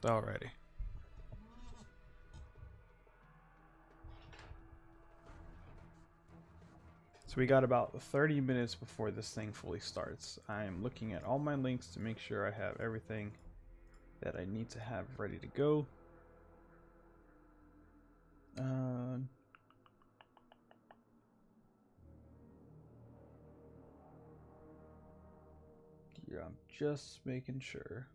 Alrighty. So we got about 30 minutes before this thing fully starts. I am looking at all my links to make sure I have everything that I need to have ready to go. Yeah, I'm just making sure.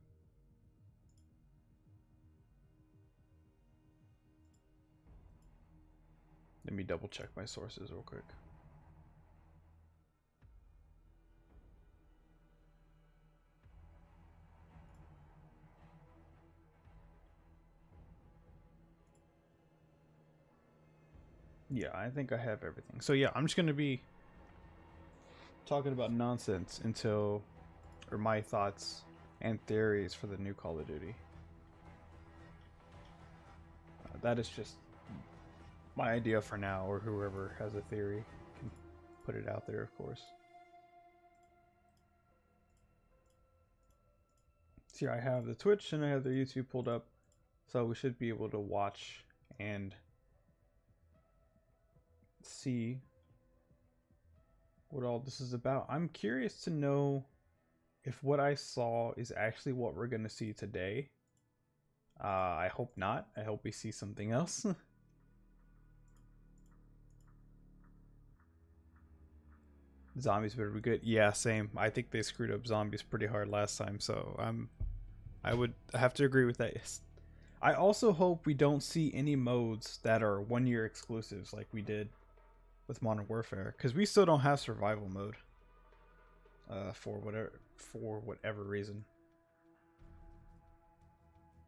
Let me double check my sources real quick. Yeah, I think I have everything. So yeah, I'm just gonna be talking about nonsense until, or my thoughts and theories for the new Call of Duty. That is just my idea for now, or whoever has a theory can put it out there, of course. So yeah, I have the Twitch and I have the YouTube pulled up, so we should be able to watch and see what all this is about. I'm curious to know if what I saw is actually what we're gonna see today. I hope not. I hope we see something else. Zombies better be good. Yeah, same. I think they screwed up zombies pretty hard last time, so I would have to agree with that. Yes. I also hope we don't see any modes that are 1-year exclusives like we did with Modern Warfare, because we still don't have survival mode. For whatever reason.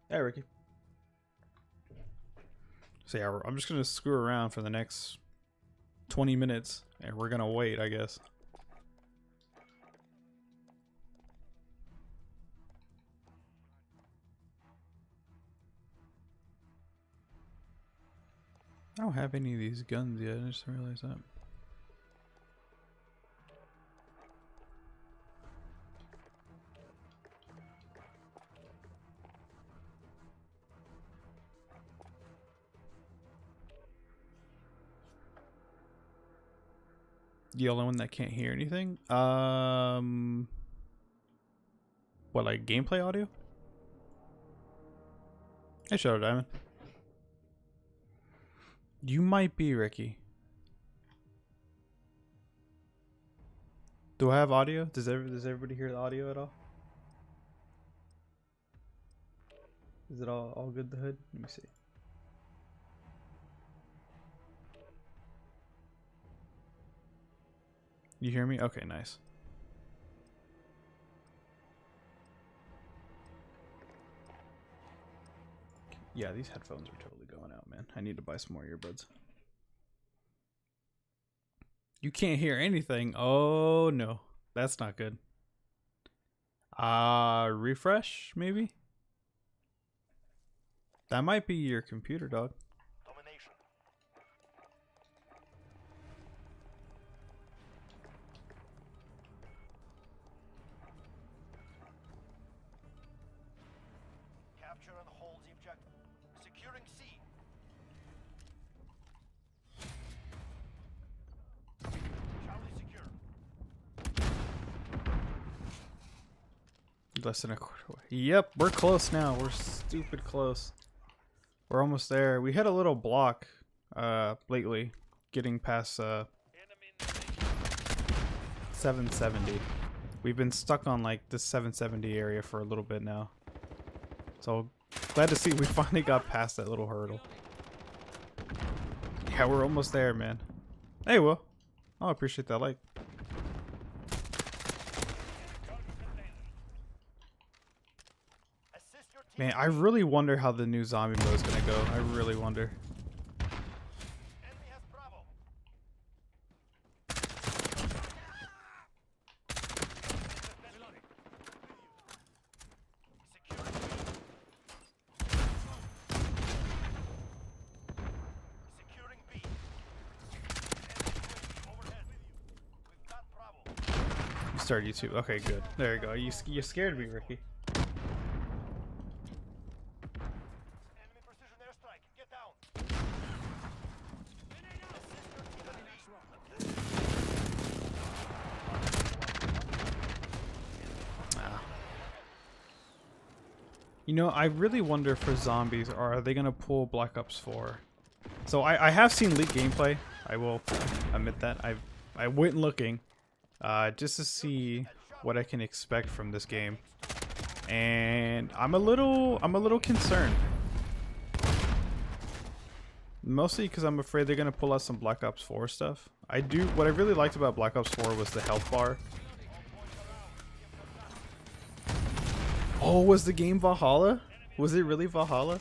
Hey, Ricky. So yeah, I'm just gonna screw around for the next 20 minutes, and we're gonna wait, I guess. I don't have any of these guns yet. I just realized that. The only one that can't hear anything? What, like gameplay audio? Hey, Shadow Diamond. You might be, Ricky. Do I have audio? Does everybody hear the audio at all? Is it all good, the hood? Let me see. You hear me? Okay, nice. Yeah, these headphones are totally going out, man. I need to buy some more earbuds. You can't hear anything. Oh, no. That's not good. Refresh, maybe? That might be your computer, dog. Domination. Capture and hold the objective. Securing C. Charlie secure. Less than a quarter away. Yep, we're close now. We're stupid close. We're almost there. We had a little block lately getting past 770. We've been stuck on like this 770 area for a little bit now. So glad to see we finally got past that little hurdle. Yeah, we're almost there, man. Hey, Will. I appreciate that like. Man, I really wonder how the new zombie mode is gonna go. I really wonder. Enemy has Bravo. Securing B. Securing B. Enemy overhead with you. We've got Bravo. You start YouTube. Okay, good. There you go. You scared me, Ricky. Ah. You know, I really wonder for zombies, are they gonna pull Black Ops 4? So I have seen leaked gameplay. I will admit that. I went looking just to see what I can expect from this game, and I'm a little concerned. Mostly because I'm afraid they're gonna pull out some Black Ops 4 stuff. What I really liked about Black Ops 4 was the health bar. Oh, was the game Valhalla? Was it really Valhalla?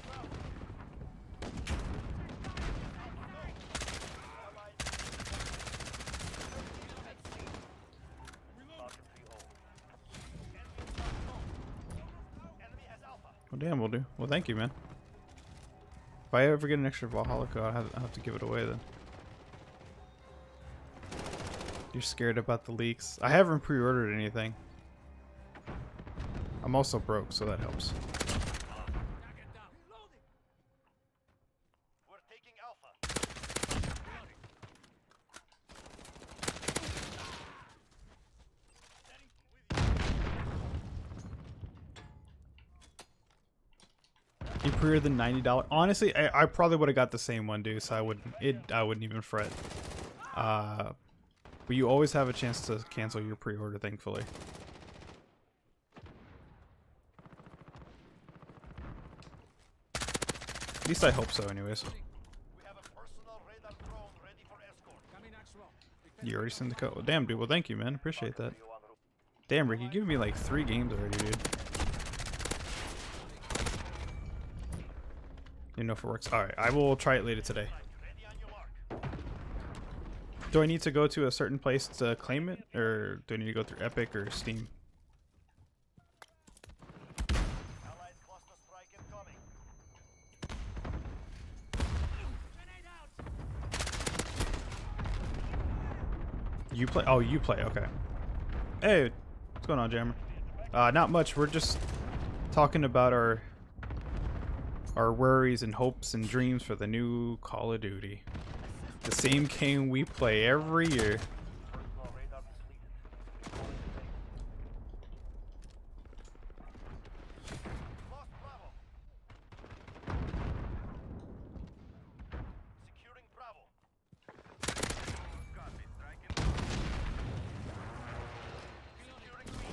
Well, damn, we'll do. Well, thank you, man. If I ever get an extra Valhalla code, I'll have to give it away then. You're scared about the leaks. I haven't pre-ordered anything. I'm also broke, so that helps. We're taking Alpha. You pre-ordered the $90. Honestly, I probably would have got the same one, dude. So I wouldn't even fret. But you always have a chance to cancel your pre-order, thankfully. At least I hope so, anyways. We have a personal radar drone ready for escort. You already sent the code. Well, damn, dude. Well, thank you, man. Appreciate that. Damn, Rick, you giving me like 3 games already, dude. You know if it works. Alright, I will try it later today. Ready on your mark. Do I need to go to a certain place to claim it? Or do I need to go through Epic or Steam? Allied cluster strike incoming. You play? Oh, you play. Okay. Hey, what's going on, Jammer? Not much. We're just talking about our worries and hopes and dreams for the new Call of Duty. The same game we play every year. Personal radar depleted. Lost Bravo. Securing Bravo. Copy, striking. Securing B.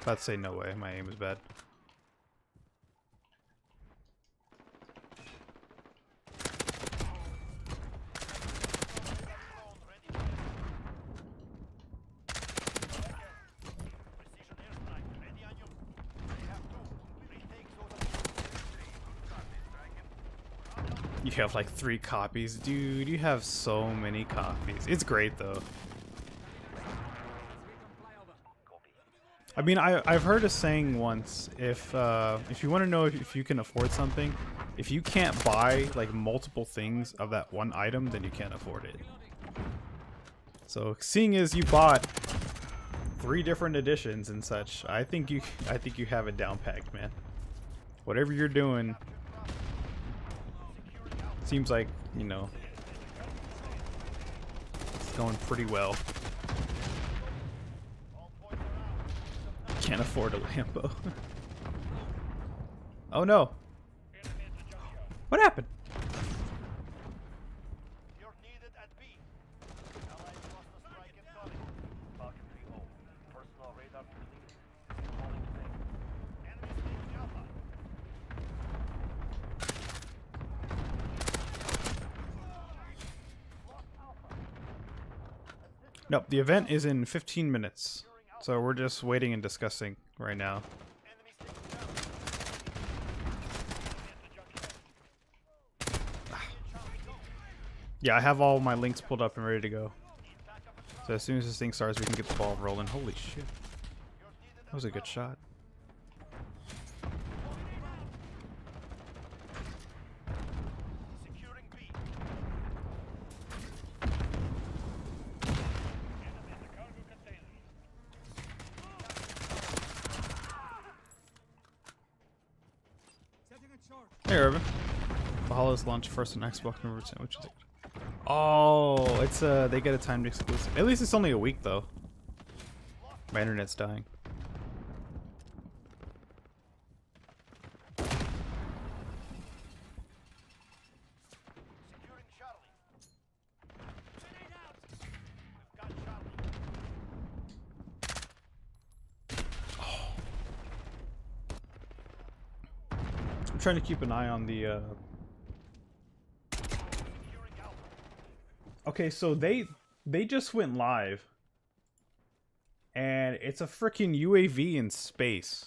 I'd say no way. My aim is bad. Drone ready for precision airstrike ready on you. They have 2. Retake those. You have like 3 copies. Dude, you have so many copies. It's great, though. I mean, I've heard a saying once, if you want to know if you can afford something, if you can't buy like multiple things of that one item, then you can't afford it. So seeing as you bought 3 different editions and such, I think you have it down packed, man. Whatever you're doing seems like, you know, it's going pretty well. Can't afford a Lambo. Oh no. What happened? You're needed at B. Allied cluster strike incoming. Falcon 3-0. Personal radar depleted. Calling safe. Enemies taking Alpha. Lost Alpha. Nope, the event is in 15 minutes. So we're just waiting and discussing right now. Enemies taken down. Yeah, I have all my links pulled up and ready to go. So as soon as this thing starts, we can get the ball rolling. Holy shit. That was a good shot. Securing B. Hey, Irvin. Valhalla's launched first on Xbox November 10, which is it? Oh, it's they get a timed exclusive. At least it's only a week though. My internet's dying. Securing Charlie. Grenade out. We've got Charlie. I'm trying to keep an eye on the Securing Alpha. Okay, so they just went live. And it's a freaking UAV in space.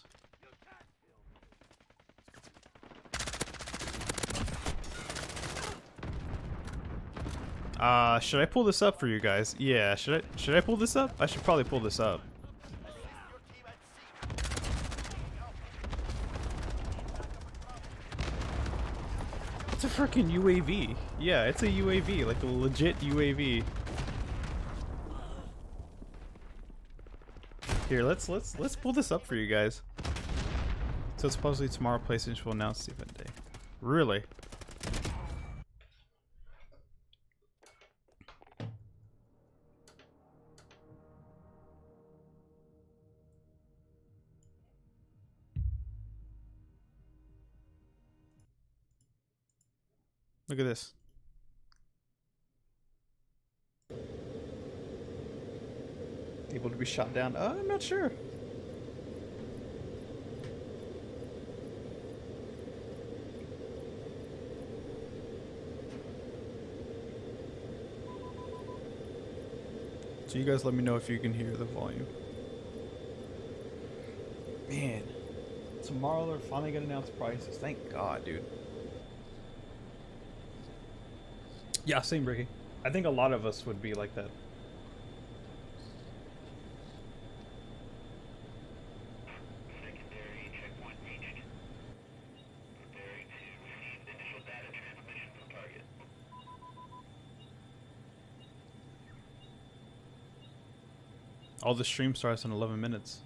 Should I pull this up for you guys? Yeah, should I pull this up? I should probably pull this up. It's a freaking UAV. Yeah, it's a UAV, like a legit UAV. Here, let's pull this up for you guys. So supposedly tomorrow PlayStation will announce the event day. Really? Look at this. Able to be shot down? I'm not sure. So you guys let me know if you can hear the volume. Man, tomorrow they're finally gonna announce prices. Thank God, dude. Yeah, same, Ricky. I think a lot of us would be like that. Secondary checkpoint reached. Preparing to receive initial data transmission from target. All the stream starts in 11 minutes.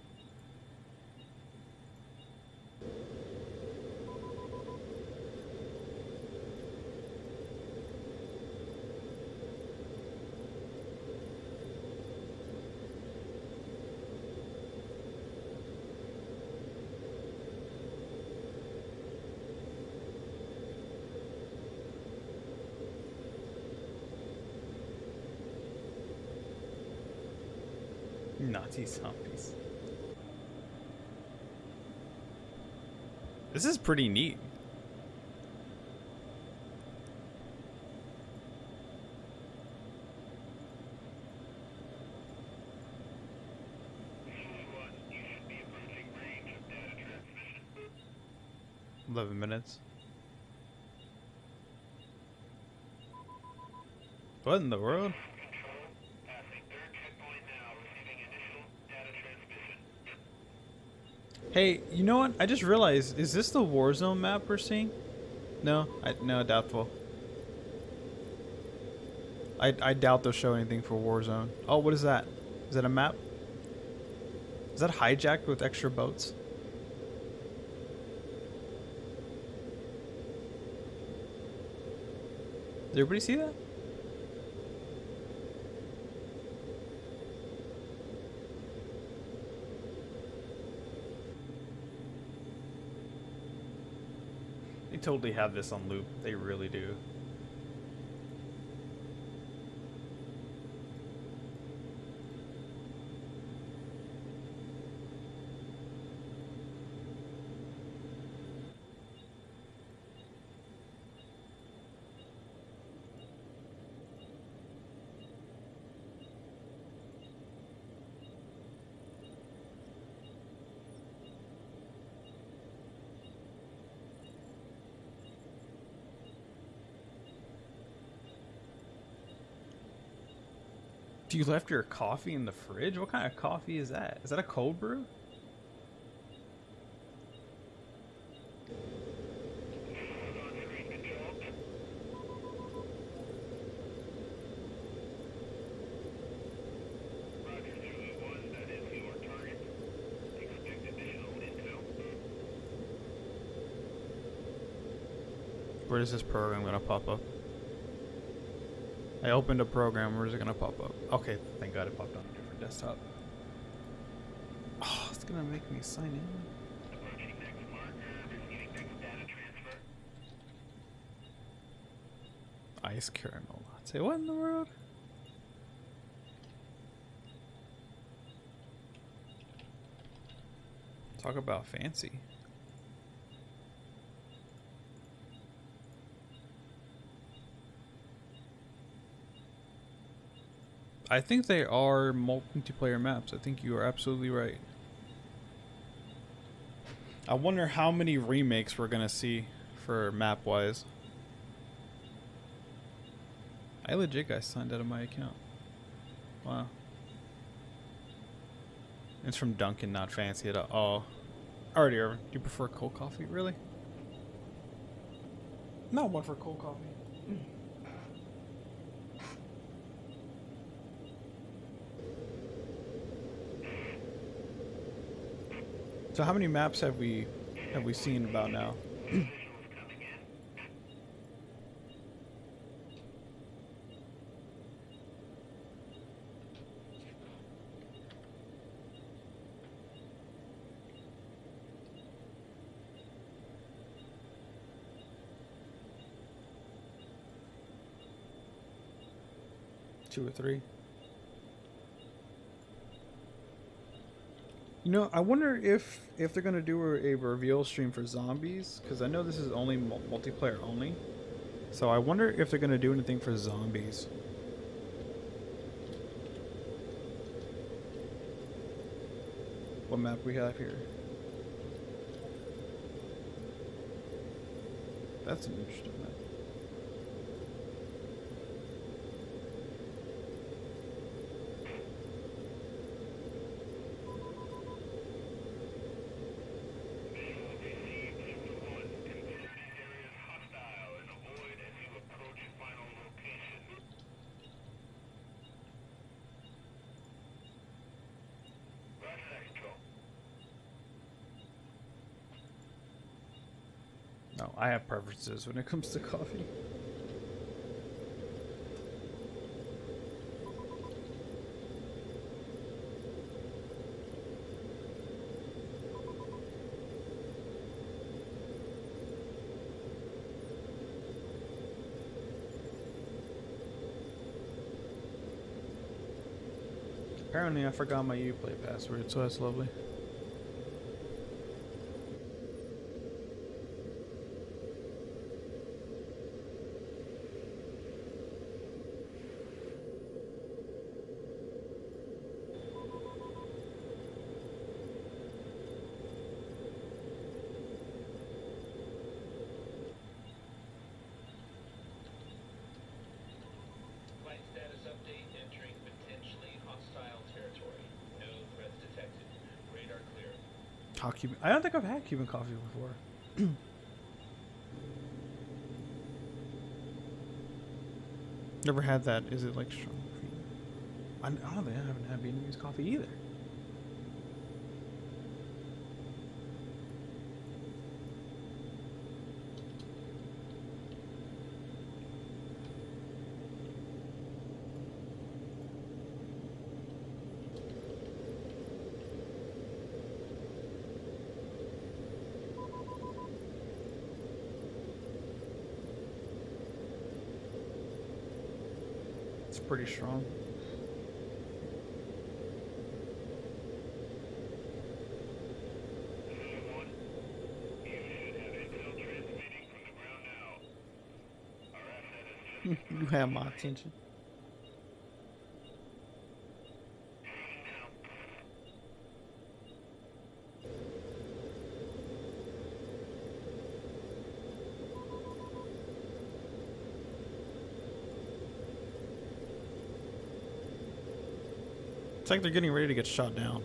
Nazi zombies. This is pretty neat. You should be approaching range of data transmission. 11 minutes. What in the world? Control, passing third checkpoint now, receiving initial data transmission. Hey, you know what? I just realized, is this the Warzone map we're seeing? No, no, doubtful. I doubt they'll show anything for Warzone. Oh, what is that? Is that a map? Is that hijacked with extra boats? Did everybody see that? They totally have this on loop. They really do. You left your coffee in the fridge? What kind of coffee is that? Is that a cold brew? Where is this program gonna pop up? I opened a program, where is it gonna pop up? Okay, thank God it popped on a different desktop. Oh, it's gonna make me sign in. Ice caramel latte. What in the world? Talk about fancy. I think they are multiplayer maps. I think you are absolutely right. I wonder how many remakes we're gonna see for map wise. I legit got signed out of my account. Wow. It's from Dunkin', not fancy at all. Oh. Alrighty, Irvin. Do you prefer cold coffee? Really? Not one for cold coffee. So how many maps have we seen about now? Two or three. You know, I wonder if they're gonna do a reveal stream for zombies, because I know this is only multiplayer only. So I wonder if they're gonna do anything for zombies. What map we have here? That's an interesting map. No, I have preferences when it comes to coffee. Apparently I forgot my Uplay password, so that's lovely. Hot Cuban. I don't think I've had Cuban coffee before. Never had that. Is it like strong? I don't think I haven't had Vietnamese coffee either. It's pretty strong. You have my attention. It's like they're getting ready to get shot down.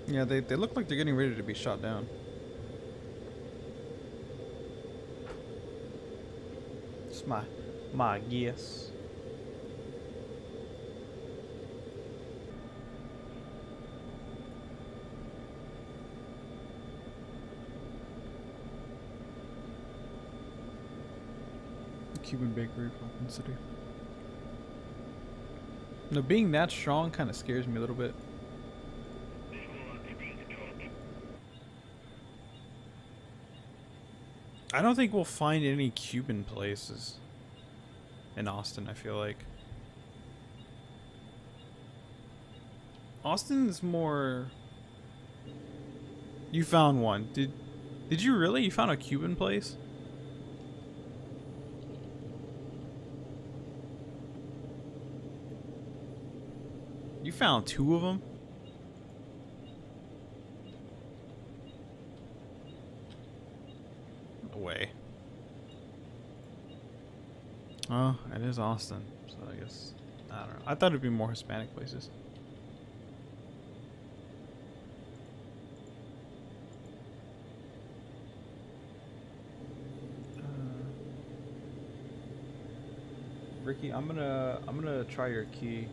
Yeah, they look like they're getting ready to be shot down. It's my guess. Cuban bakery from Open City. No, being that strong kind of scares me a little bit. I don't think we'll find any Cuban places in Austin, I feel like. Austin is more... You found one. Did you really? You found a Cuban place? You found 2 of them? No way. Oh, it is Austin, so I guess... I don't know. I thought it'd be more Hispanic places. Ricky, I'm gonna try your key.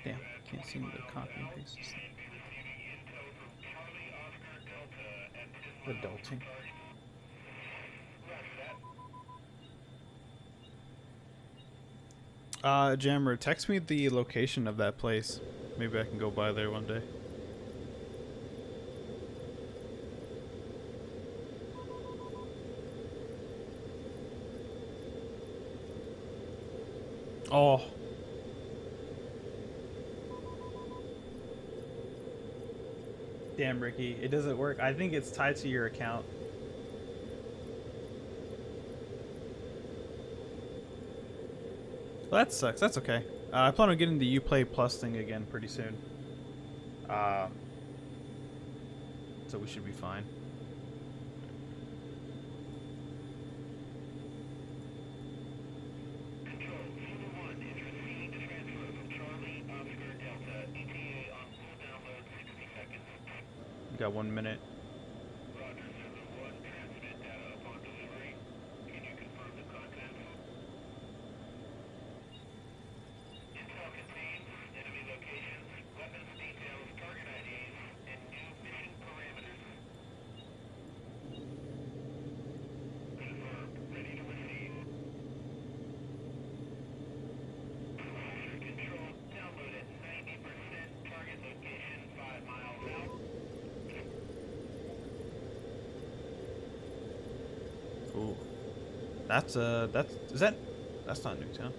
Damn, can't seem to copy and paste this thing. Adulting. Jammer, text me the location of that place. Maybe I can go by there one day. Oh. Damn, Ricky, it doesn't work. I think it's tied to your account. Well, that sucks. That's okay. I plan on getting the Uplay Plus thing again pretty soon. So we should be fine. We got 1 minute. Ooh. That's not Newtown.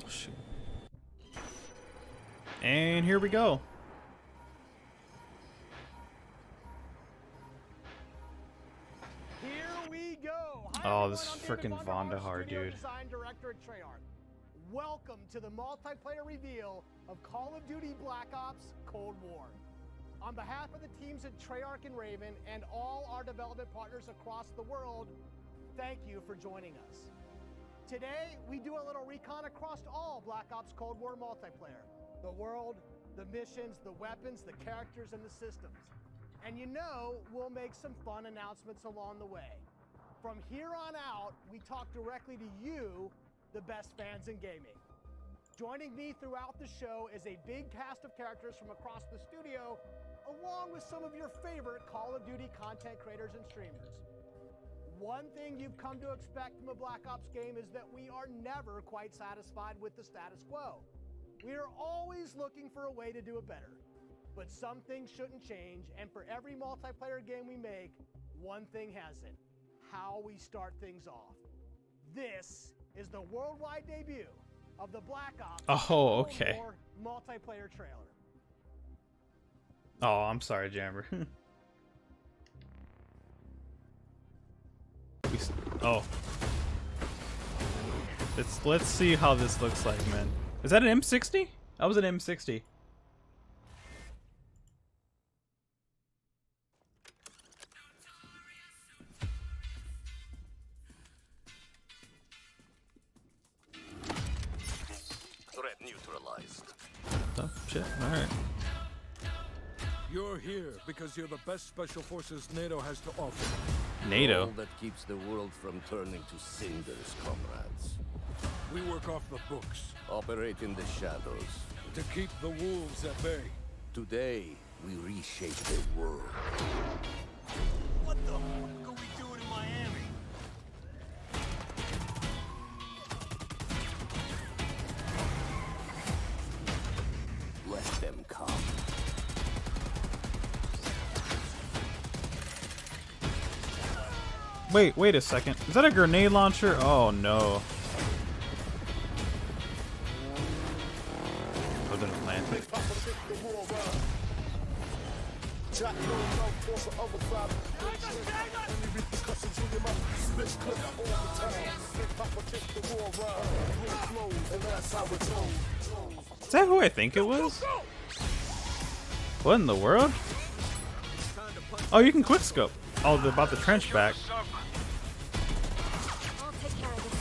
Oh, shoot. And here we go. Oh, this is freaking Vondahar, dude. Design director at Treyarch. Welcome to the multiplayer reveal of Call of Duty Black Ops Cold War. On behalf of the teams at Treyarch and Raven and all our development partners across the world, thank you for joining us. Today, we do a little recon across all Black Ops Cold War multiplayer. The world, the missions, the weapons, the characters, and the systems. And you know, we'll make some fun announcements along the way. From here on out, we talk directly to you, the best fans in gaming. Joining me throughout the show is a big cast of characters from across the studio, along with some of your favorite Call of Duty content creators and streamers. One thing you've come to expect from a Black Ops game is that we are never quite satisfied with the status quo. We are always looking for a way to do it better. But some things shouldn't change, and for every multiplayer game we make, one thing hasn't: how we start things off. This is the worldwide debut of the Black Ops Cold okay. War multiplayer trailer. Oh, I'm sorry, Jammer. Oh. Let's see how this looks like, man. Is that an M60? That was an M60. Threat neutralized. Oh, shit. Alright. You're here because you're the best special forces NATO has to offer. NATO. All that keeps the world from turning to cinders, comrades. We work off the books Operate in the shadows. to keep the wolves at bay. Today, we reshape the world. What the fuck are we doing in Miami? Let them come. Wait a second. Is that a grenade launcher? Oh no. Oh, then plant it. Is that who I think it was? What in the world? Oh, you can quick scope. Oh, about the trench back. I'll take care of this.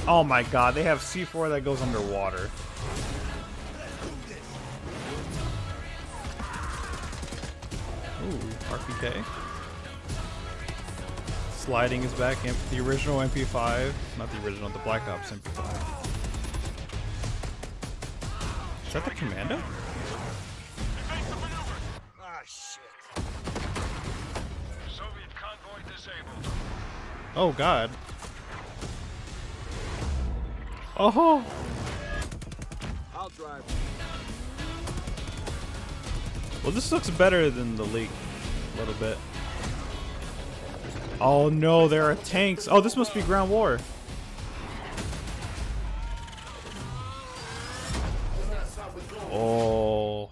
Oh my god, they have C4 that goes underwater. Ooh, RPK. Sliding is back. The original MP5. Not the original, the Black Ops MP5. Is that the Commando? Ah, shit. Soviet convoy disabled. Oh god. Oh! I'll drive. Well, this looks better than the leak. A little bit. Oh no, there are tanks. Oh, this must be ground war. Oh.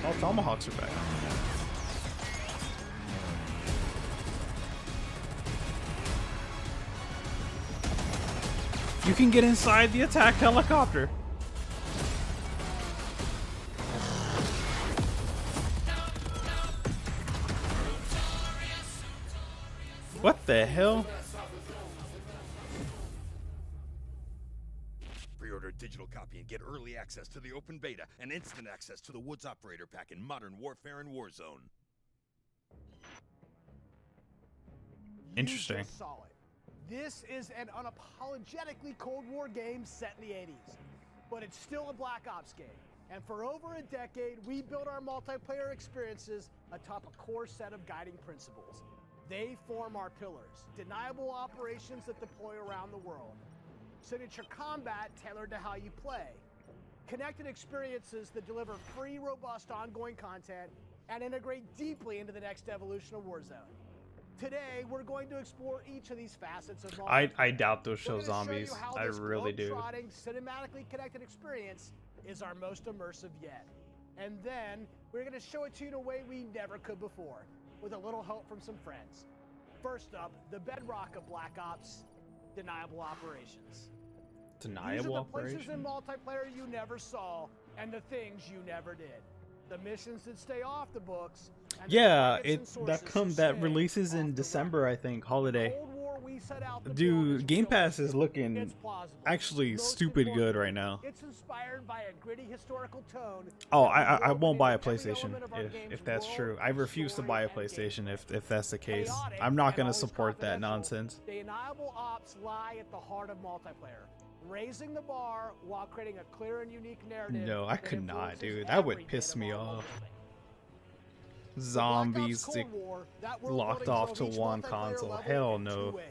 Oh, tomahawks are back. You can get inside the attack helicopter. What the hell? Pre-order a digital copy and get early access to the open beta and instant access to the Woods Operator Pack in Modern Warfare and Warzone. Interesting. You just saw it. This is an unapologetically Cold War game set in the 80s, but it's still a Black Ops game. And for over a decade, we built our multiplayer experiences atop a core set of guiding principles. They form our pillars: deniable operations that deploy around the world, signature combat tailored to how you play, connected experiences that deliver free, robust, ongoing content, and integrate deeply into the next evolution of Warzone. Today, we're going to explore each of these facets of multiplayer. I doubt those show We're gonna zombies. show you how I this really do. globe-trotting, cinematically connected experience is our most immersive yet. And then, we're going to show it to you in a way we never could before, with a little help from some friends. First up, the bedrock of Black Ops: deniable operations. These are Deniable the places in operation. multiplayer you never saw, and the things you never did. The missions that stay off the books. And the Yeah, targets and sources who that stay releases off in the December, run. I think, holiday. Cold War we set out to build Dude, is Game Pass realistic. is looking It's plausible. actually Most stupid good importantly, right now. It's inspired by a gritty historical tone. Oh, that I will won't buy a open into every PlayStation element of our if game's that's world, true. I refuse to story, buy a and PlayStation gameplay. if that's the case. Chaotic I'm not and gonna always support that confidential, nonsense. The deniable ops lie at the heart of multiplayer, raising the bar while creating a clear and unique narrative. No, I that could not, influences dude. That would every piss bit of me our off. building. Zombies The Black Ops Cold War, that world locked building off drove to each one multiplayer console. level Hell in two no. ways.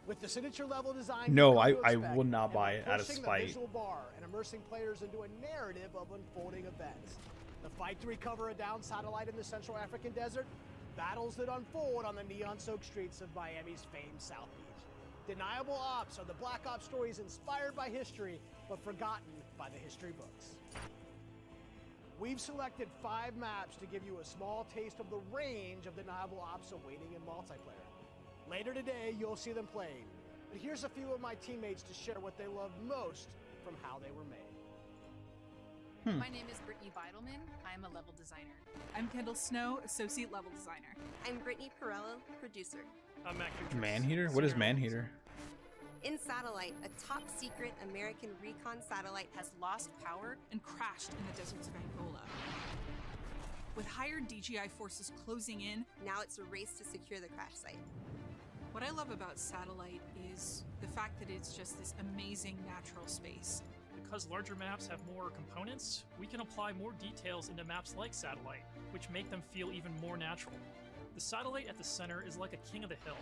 With the signature level design No, you've I come to expect, would not and buy by it out of pushing spite. the visual bar and immersing players into a narrative of unfolding events. The fight to recover a downed satellite in the Central African desert, battles that unfold on the neon-soaked streets of Miami's famed South Beach. Deniable ops are the Black Ops stories inspired by history, but forgotten by the history books. We've selected 5 maps to give you a small taste of the range of deniable ops awaiting in multiplayer. Later today, you'll see them playing. But here's a few of my teammates to share what they love most from how they were made. My name is Brittany Beidelman. I'm a level designer. I'm Kendall Snow, associate level designer. I'm Brittany Perello, producer. I'm Mac Peters, Manheater? What is senior level Manheater? In Satellite, a top secret American recon satellite Has lost power. And crashed in the deserts of Angola. With higher DGI forces closing in, now it's a race to secure the crash site. what I love about Satellite is the fact that it's just this amazing natural space. Because larger maps have more components, we can apply more details into maps like Satellite, which make them feel even more natural. The satellite at the center is like a king of the hill.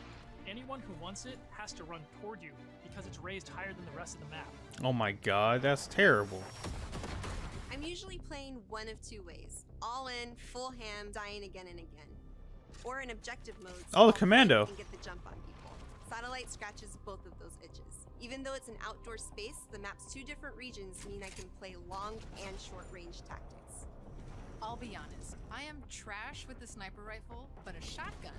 Anyone who wants it has to run toward you because it's raised higher than the rest of the map. Oh my god, that's terrible. I'm usually playing one of 2 ways. All in, full ham, dying again and again. Or in objective mode, Oh, the so commando. I can get the jump on people. Satellite scratches both of those itches. Even though it's an outdoor space, the map's 2 different regions mean I can play long and short range tactics. I'll be honest, I am trash with the sniper rifle, but a shotgun,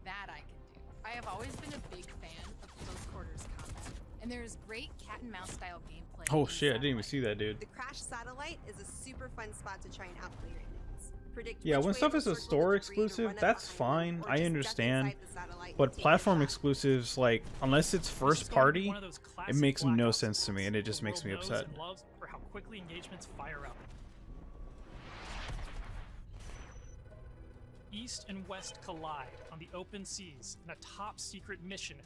that I can do. I have always been a big fan of close quarters combat, and there is great cat and mouse style gameplay. Oh in shit, I didn't even Satellite. see that, dude. The crash satellite is a super fun spot to try and outplay your enemies. Predict Yeah, which when way stuff to is a circle the store debris to exclusive, run up that's behind them, fine. or I just duck understand. inside the satellite But and take a platform shot. exclusives, like, unless it's This first is going to be party, one of those it classic makes Black no Ops sense to me, and it the just makes me world knows upset. and loves for how quickly engagements fire up. East and West collide on the open seas in a top secret mission.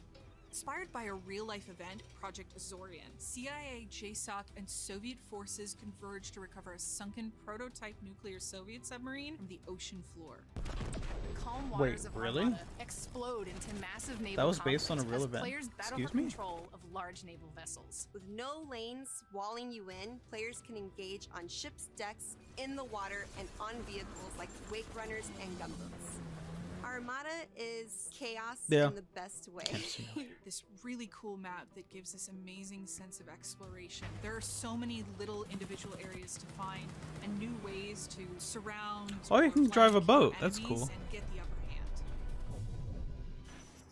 Inspired by a real-life event, Project Azorian, CIA, JSOC, and Soviet forces converged to recover a sunken prototype nuclear Soviet submarine from the ocean floor. The calm Wait, waters of really? Armada explode into massive naval That was based on a conflicts real as event? players battle Excuse for me? control of large naval vessels. With no lanes walling you in, players can engage on ships' decks, in the water, and on vehicles like wake runners and gunboats. Armada is chaos Yeah. in the best way. This really cool map that gives this amazing sense of exploration. There are so many little individual areas to find and new ways to surround. Oh, you or can drive a flank boat. your That's enemies cool. And get the upper hand.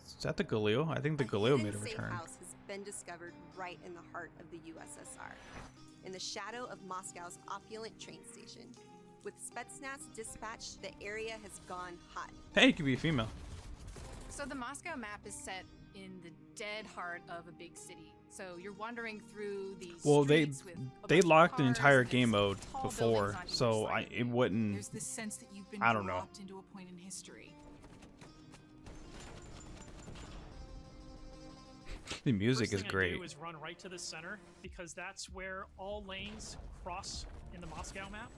Is that the Galil? I think the A Galil hidden made a safe return. house has been discovered right in the heart of the USSR, in the shadow of Moscow's opulent train station. With Spetsnaz dispatched, the area has gone hot. Hey, you could be a female. So the Moscow map is set in the dead heart of a big city. So you're wandering through these Well, streets with a they bunch of locked the cars, entire and game there's mode tall before, buildings on each so side. it wouldn't. There's this sense that you've been I don't know. dropped into a point in history. The music First is thing I great. do is run right to the center because that's where all lanes cross in the Moscow map.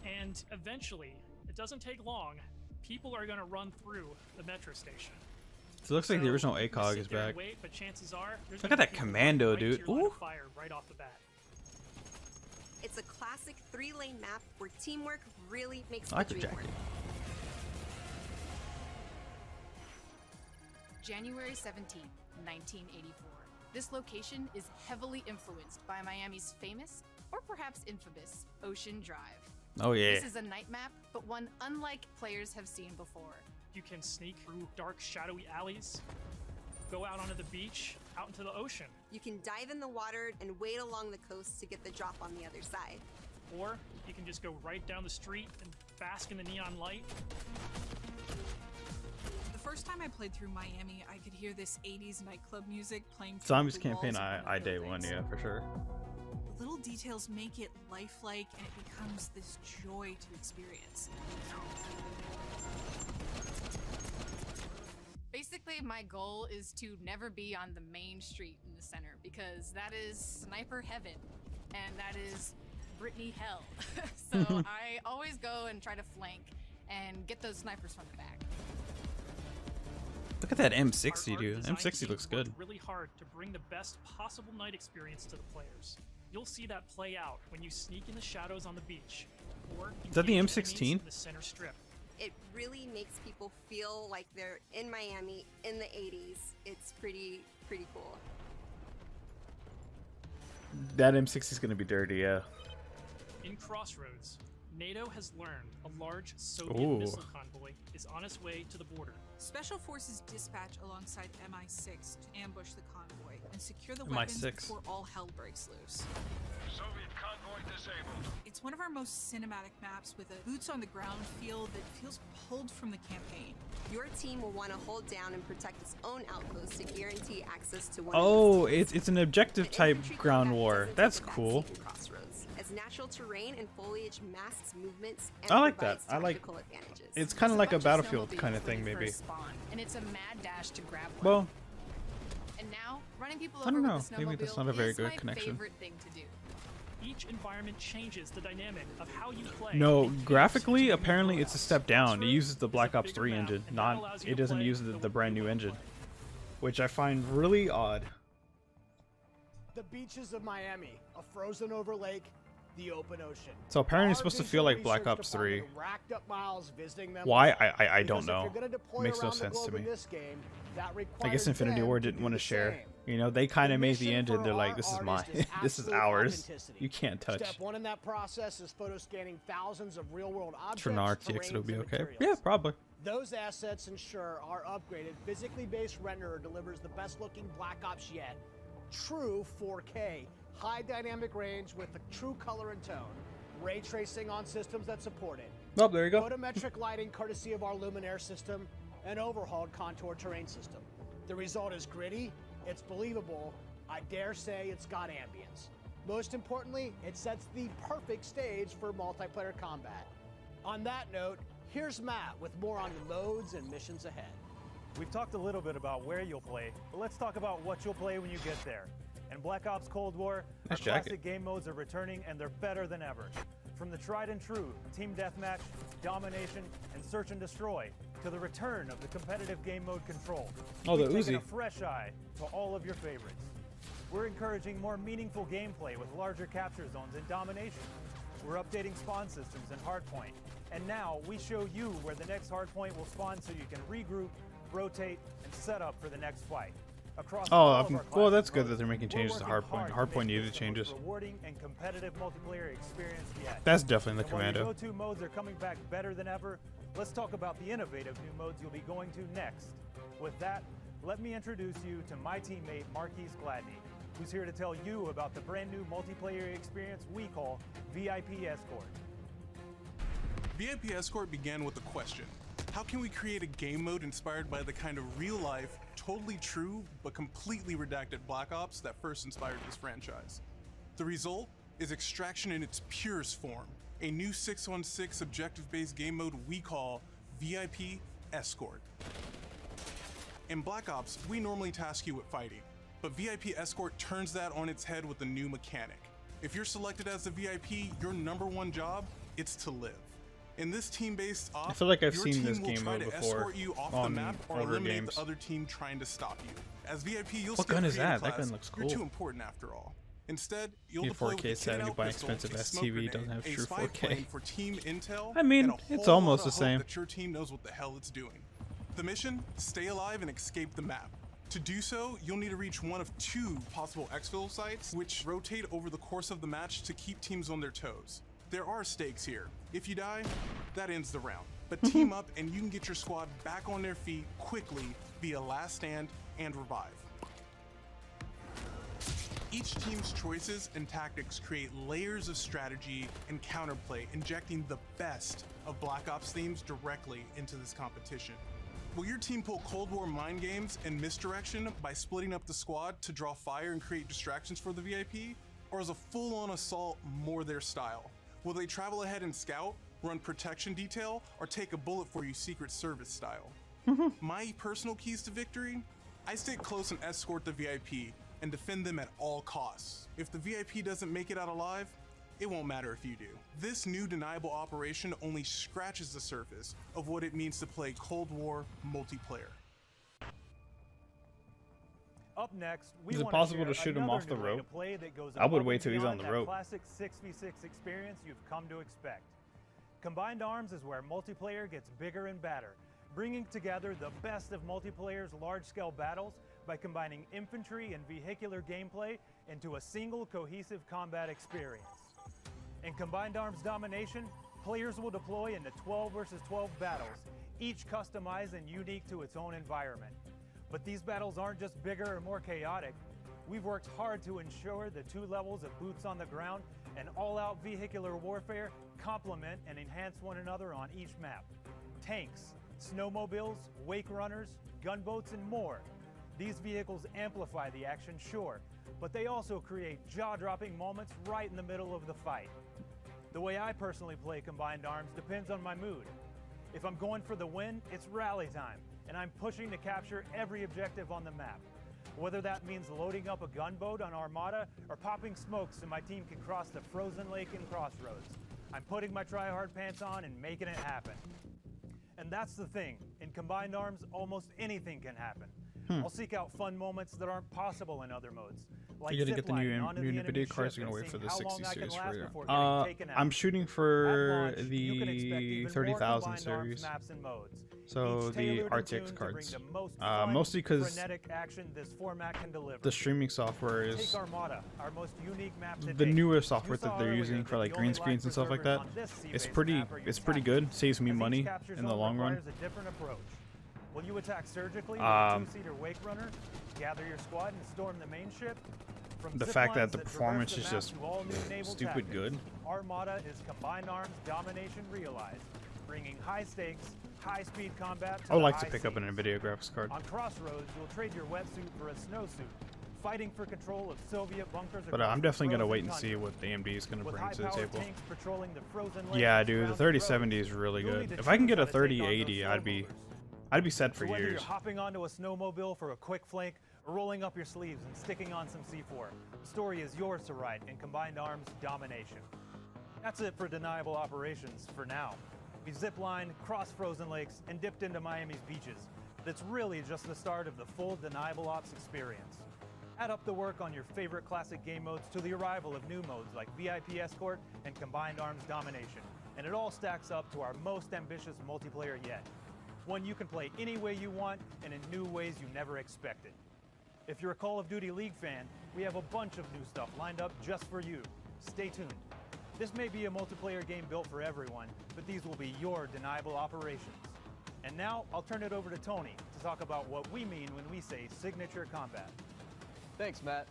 And eventually, it doesn't take long, people are going to run through the metro station. So it looks like the So original you can ACOG sit is there and back. Wait, but chances are, there's Look gonna at that be people commando, right to dude. your line of Ooh. fire right off the bat. It's a classic 3-lane map where teamwork really makes I like the the dream jacket. work. January 17th, 1984. This location is heavily influenced by Miami's famous, or perhaps infamous, Ocean Drive. Oh yeah. This is a night map, but one unlike players have seen before. You can sneak through dark, shadowy alleys, go out onto the beach, out into the ocean, You can dive in the water and wade along the coast to get the drop on the other side. or you can just go right down the street and bask in the neon light. The first time I played through Miami, I could hear this 80s nightclub music playing through Zombies the campaign, walls of I day buildings. one, yeah, for sure. The little details make it lifelike, and it becomes this joy to experience. Basically, my goal is to never be on the main street in the center because that is sniper heaven and that is Brittany hell. So I always go and try to flank and get those snipers from the back. Look at that Our M60, art dude. design M60 team looks worked good. really hard to bring the best possible night experience to the players. You'll see that play out when you sneak in the shadows on the beach, or Is that the engage M16? enemies in the center strip. It really makes people feel like they're in Miami in the 80s. It's pretty cool. That M60 is gonna be dirty, yeah. In Crossroads, NATO has learned a large Soviet Ooh. missile convoy is on its way to the border. Special forces dispatch alongside MI6 to ambush the convoy and secure the weapons MI6. before all hell breaks loose. Soviet convoy disabled. It's one of our most cinematic maps with a boots on the ground feel that feels pulled from the campaign. Your team will want to hold down and protect its own outposts to guarantee access to one Oh, of these it's an objective The type infantry ground combat war. doesn't That's take a back cool. seat in Crossroads, as natural terrain and foliage masks movements and I like provides that. I like- tactical advantages. It's kind of There's like a bunch of Battlefield snowmobiles kind of thing, waiting for a maybe. spawn, and it's a mad dash to grab one. Well, And now, running people I over don't with know. the snowmobile Maybe that's not a very is good my connection. favorite thing to do. Each environment changes the dynamic of how you play. no, and graphically, fits into apparently new it's a loadouts. step down. It Crossroads uses the is Black a Ops bigger 3 map, engine, and that not allows you it to doesn't play use the the way brand you new wanna engine, play. which I find really odd. The beaches of Miami, a frozen over lake, the open ocean. So apparently Our it's supposed to digital feel like Black research Ops department 3. racked up miles visiting them. Why? live. I don't Because know. If you're gonna deploy Makes no around the sense to globe in me. this game, that I guess requires Infinity them War to didn't do want to the share. same. You know, they kind The of made the mission engine. for They're like, our this is artist mine. is This is absolute ours. authenticity. You can't touch. Step one in that process is photo scanning thousands of real-world objects, For an RTX, it'll terrains, be and okay. materials. Yeah, probably. Those assets ensure our upgraded, physically based renderer delivers the best looking Black Ops yet. True 4K, high dynamic range with the true color and tone. Ray tracing on systems that support it. Oh, there you go. Photometric lighting courtesy of our Luminaire system, and overhauled contour terrain system. The result is gritty, it's believable, I dare say it's got ambience. Most importantly, it sets the perfect stage for multiplayer combat. On that note, here's Matt with more on the modes and missions ahead. We've talked a little bit about where you'll play, but let's talk about what you'll play when you get there. In Black Ops Cold War, Nice our jacket. classic game modes are returning and they're better than ever. From the tried and true Team Deathmatch, Domination, and Search and Destroy, to the return of the competitive game mode Control. Oh, the We've taken Uzi. a fresh eye to all of your favorites. We're encouraging more meaningful gameplay with larger capture zones in Domination. We're updating spawn systems in Hardpoint. And now we show you where the next hardpoint will spawn so you can regroup, rotate, and set up for the next fight. Across Oh, all of well, our classic that's good that modes, they're making we're changes to working Hardpoint. hard to Hardpoint make needed this the changes. most rewarding and competitive multiplayer experience yet. That's definitely the And while your Commando. go-to modes are coming back better than ever, let's talk about the innovative new modes you'll be going to next. With that, let me introduce you to my teammate Marquise Gladney, who's here to tell you about the brand new multiplayer experience we call VIP Escort. VIP Escort began with a question. How can we create a game mode inspired by the kind of real-life, totally true, but completely redacted Black Ops that first inspired this franchise? The result is Extraction in its purest form, a new 6-on-6 objective-based game mode we call VIP Escort. In Black Ops, we normally task you with fighting, but VIP Escort turns that on its head with a new mechanic. If you're selected as the VIP, your number one job, it's to live. In this team-based op, I feel like I've your seen team this will game try mode to before escort you off the on map or older eliminate games. the other team trying to stop you. As VIP, you'll What skip gun is creative that? That class. gun looks You're cool. too important after all. Instead, you'll Need deploy with 4K a kitted 70 out by pistol, expensive a smoke STV grenade, doesn't have a true spy 4K. plane for team intel, I mean, and a it's whole almost lot the of hope same. that your team knows what the hell it's doing. The mission: stay alive and escape the map. To do so, you'll need to reach one of two possible exfil sites, which rotate over the course of the match to keep teams on their toes. There are stakes here. If you die, that ends the round. But team up and you can get your squad back on their feet quickly via last stand and revive. Each team's choices and tactics create layers of strategy and counterplay, injecting the best of Black Ops themes directly into this competition. Will your team pull Cold War mind games and misdirection by splitting up the squad to draw fire and create distractions for the VIP? Or is a full-on assault more their style? Will they travel ahead and scout, run protection detail, or take a bullet for you Secret Service style? My personal keys to victory? I stay close and escort the VIP and defend them at all costs. If the VIP doesn't make it out alive, it won't matter if you do. This new deniable operation only scratches the surface of what it means to play Cold War multiplayer. Up next, we Is it wanna possible share to shoot him another off the new way to rope? play that goes I would above wait and till he's on beyond the that rope. Classic 6v6 experience you've come to expect. Combined Arms is where multiplayer gets bigger and badder, bringing together the best of multiplayer's large-scale battles by combining infantry and vehicular gameplay into a single cohesive combat experience. In Combined Arms Domination, players will deploy into 12 versus 12 battles, each customized and unique to its own environment. But these battles aren't just bigger or more chaotic. We've worked hard to ensure the 2 levels of boots on the ground and all-out vehicular warfare complement and enhance one another on each map. Tanks, snowmobiles, wake runners, gunboats, and more. These vehicles amplify the action, sure, but they also create jaw-dropping moments right in the middle of the fight. The way I personally play Combined Arms depends on my mood. If I'm going for the win, it's rally time, and I'm pushing to capture every objective on the map. Whether that means loading up a gunboat on Armada or popping smokes so my team can cross the frozen lake in Crossroads, I'm putting my try-hard pants on and making it happen. And that's the thing, in Combined Arms, almost anything can happen. I'll seek out fun moments that aren't possible in other modes. Like You gotta get the ziplining onto new enemy NVIDIA cards. ship You're gonna and wait for seeing the how 60 long I can series last for you. before getting taken out. I'm shooting At for launch, you can expect the even more 30,000 Combined Arms series. maps and modes, So each the tailored and RTX tuned to bring cards. the most fun, Mostly because frenetic action this format can deliver. the streaming software is Take Armada, our most unique map to the date. newer software You saw that they're earlier using for that like the green only screens and stuff like that. life preservers on this It's sea-based pretty map are your it's pretty tactics, good. Saves me as each money capture in the zone long run. requires a different approach. Will you attack surgically with a 2-seater wake runner, gather your squad, and storm the main ship? From The zip fact that lines the traverse performance the is map just to all new naval stupid tactics, good. Armada is Combined Arms Domination realized, bringing high stakes, high speed combat to I would the like to high pick up an seas. NVIDIA graphics card. On Crossroads, you'll trade your wetsuit for a snowsuit, fighting for control of Soviet bunkers. But across I'm the definitely gonna frozen wait and tundra. see what the AMD is gonna With bring to the high-powered table. tanks patrolling the frozen lakes Yeah, and dude, the surrounding 3070 roads, is really you'll good. need to If I can choose get how a to take on those 3080, I'd be set for so whether years. you're hopping onto a snowmobile for a quick flank or rolling up your sleeves and sticking on some C4, the story is yours to write in Combined Arms Domination. That's it for Deniable Operations for now. We've ziplined, crossed frozen lakes, and dipped into Miami's beaches. But it's really just the start of the full Deniable Ops experience. Add up the work on your favorite classic game modes to the arrival of new modes like VIP Escort and Combined Arms Domination, and it all stacks up to our most ambitious multiplayer yet. One you can play any way you want and in new ways you never expected. If you're a Call of Duty League fan, we have a bunch of new stuff lined up just for you. Stay tuned. This may be a multiplayer game built for everyone, but these will be your Deniable Operations. And now, I'll turn it over to Tony to talk about what we mean when we say signature combat. Thanks, Matt.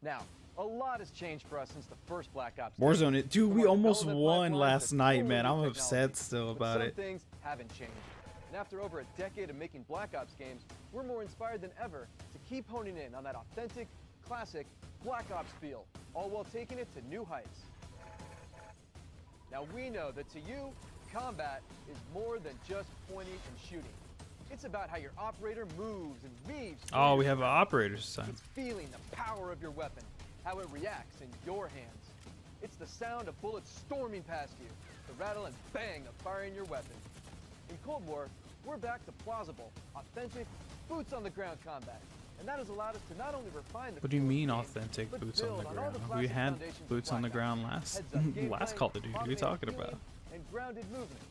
Now, a lot has changed for us since the first Black Ops. Warzone, dude, we From our almost development won platforms last to night, full man. I'm new upset technology. still But about some it. things haven't changed. And after over a decade of making Black Ops games, we're more inspired than ever to keep honing in on that authentic, classic Black Ops feel, all while taking it to new heights. Now we know that to you, combat is more than just pointing and shooting. It's about how your operator moves and weaves. through Oh, your we have ground. operators this time. It's feeling the power of your weapon, how it reacts in your hands. It's the sound of bullets storming past you, the rattle and bang of firing your weapon. In Cold War, we're back to plausible, authentic, boots-on-the-ground combat. And that has allowed us to not only refine the What do you feel of the mean game, authentic but boots on build the on all ground? the We classic had foundations of boots on the Black ground Ops. last Heads-up last gameplay, Call of Duty. What are you automated talking healing, about? and grounded movement.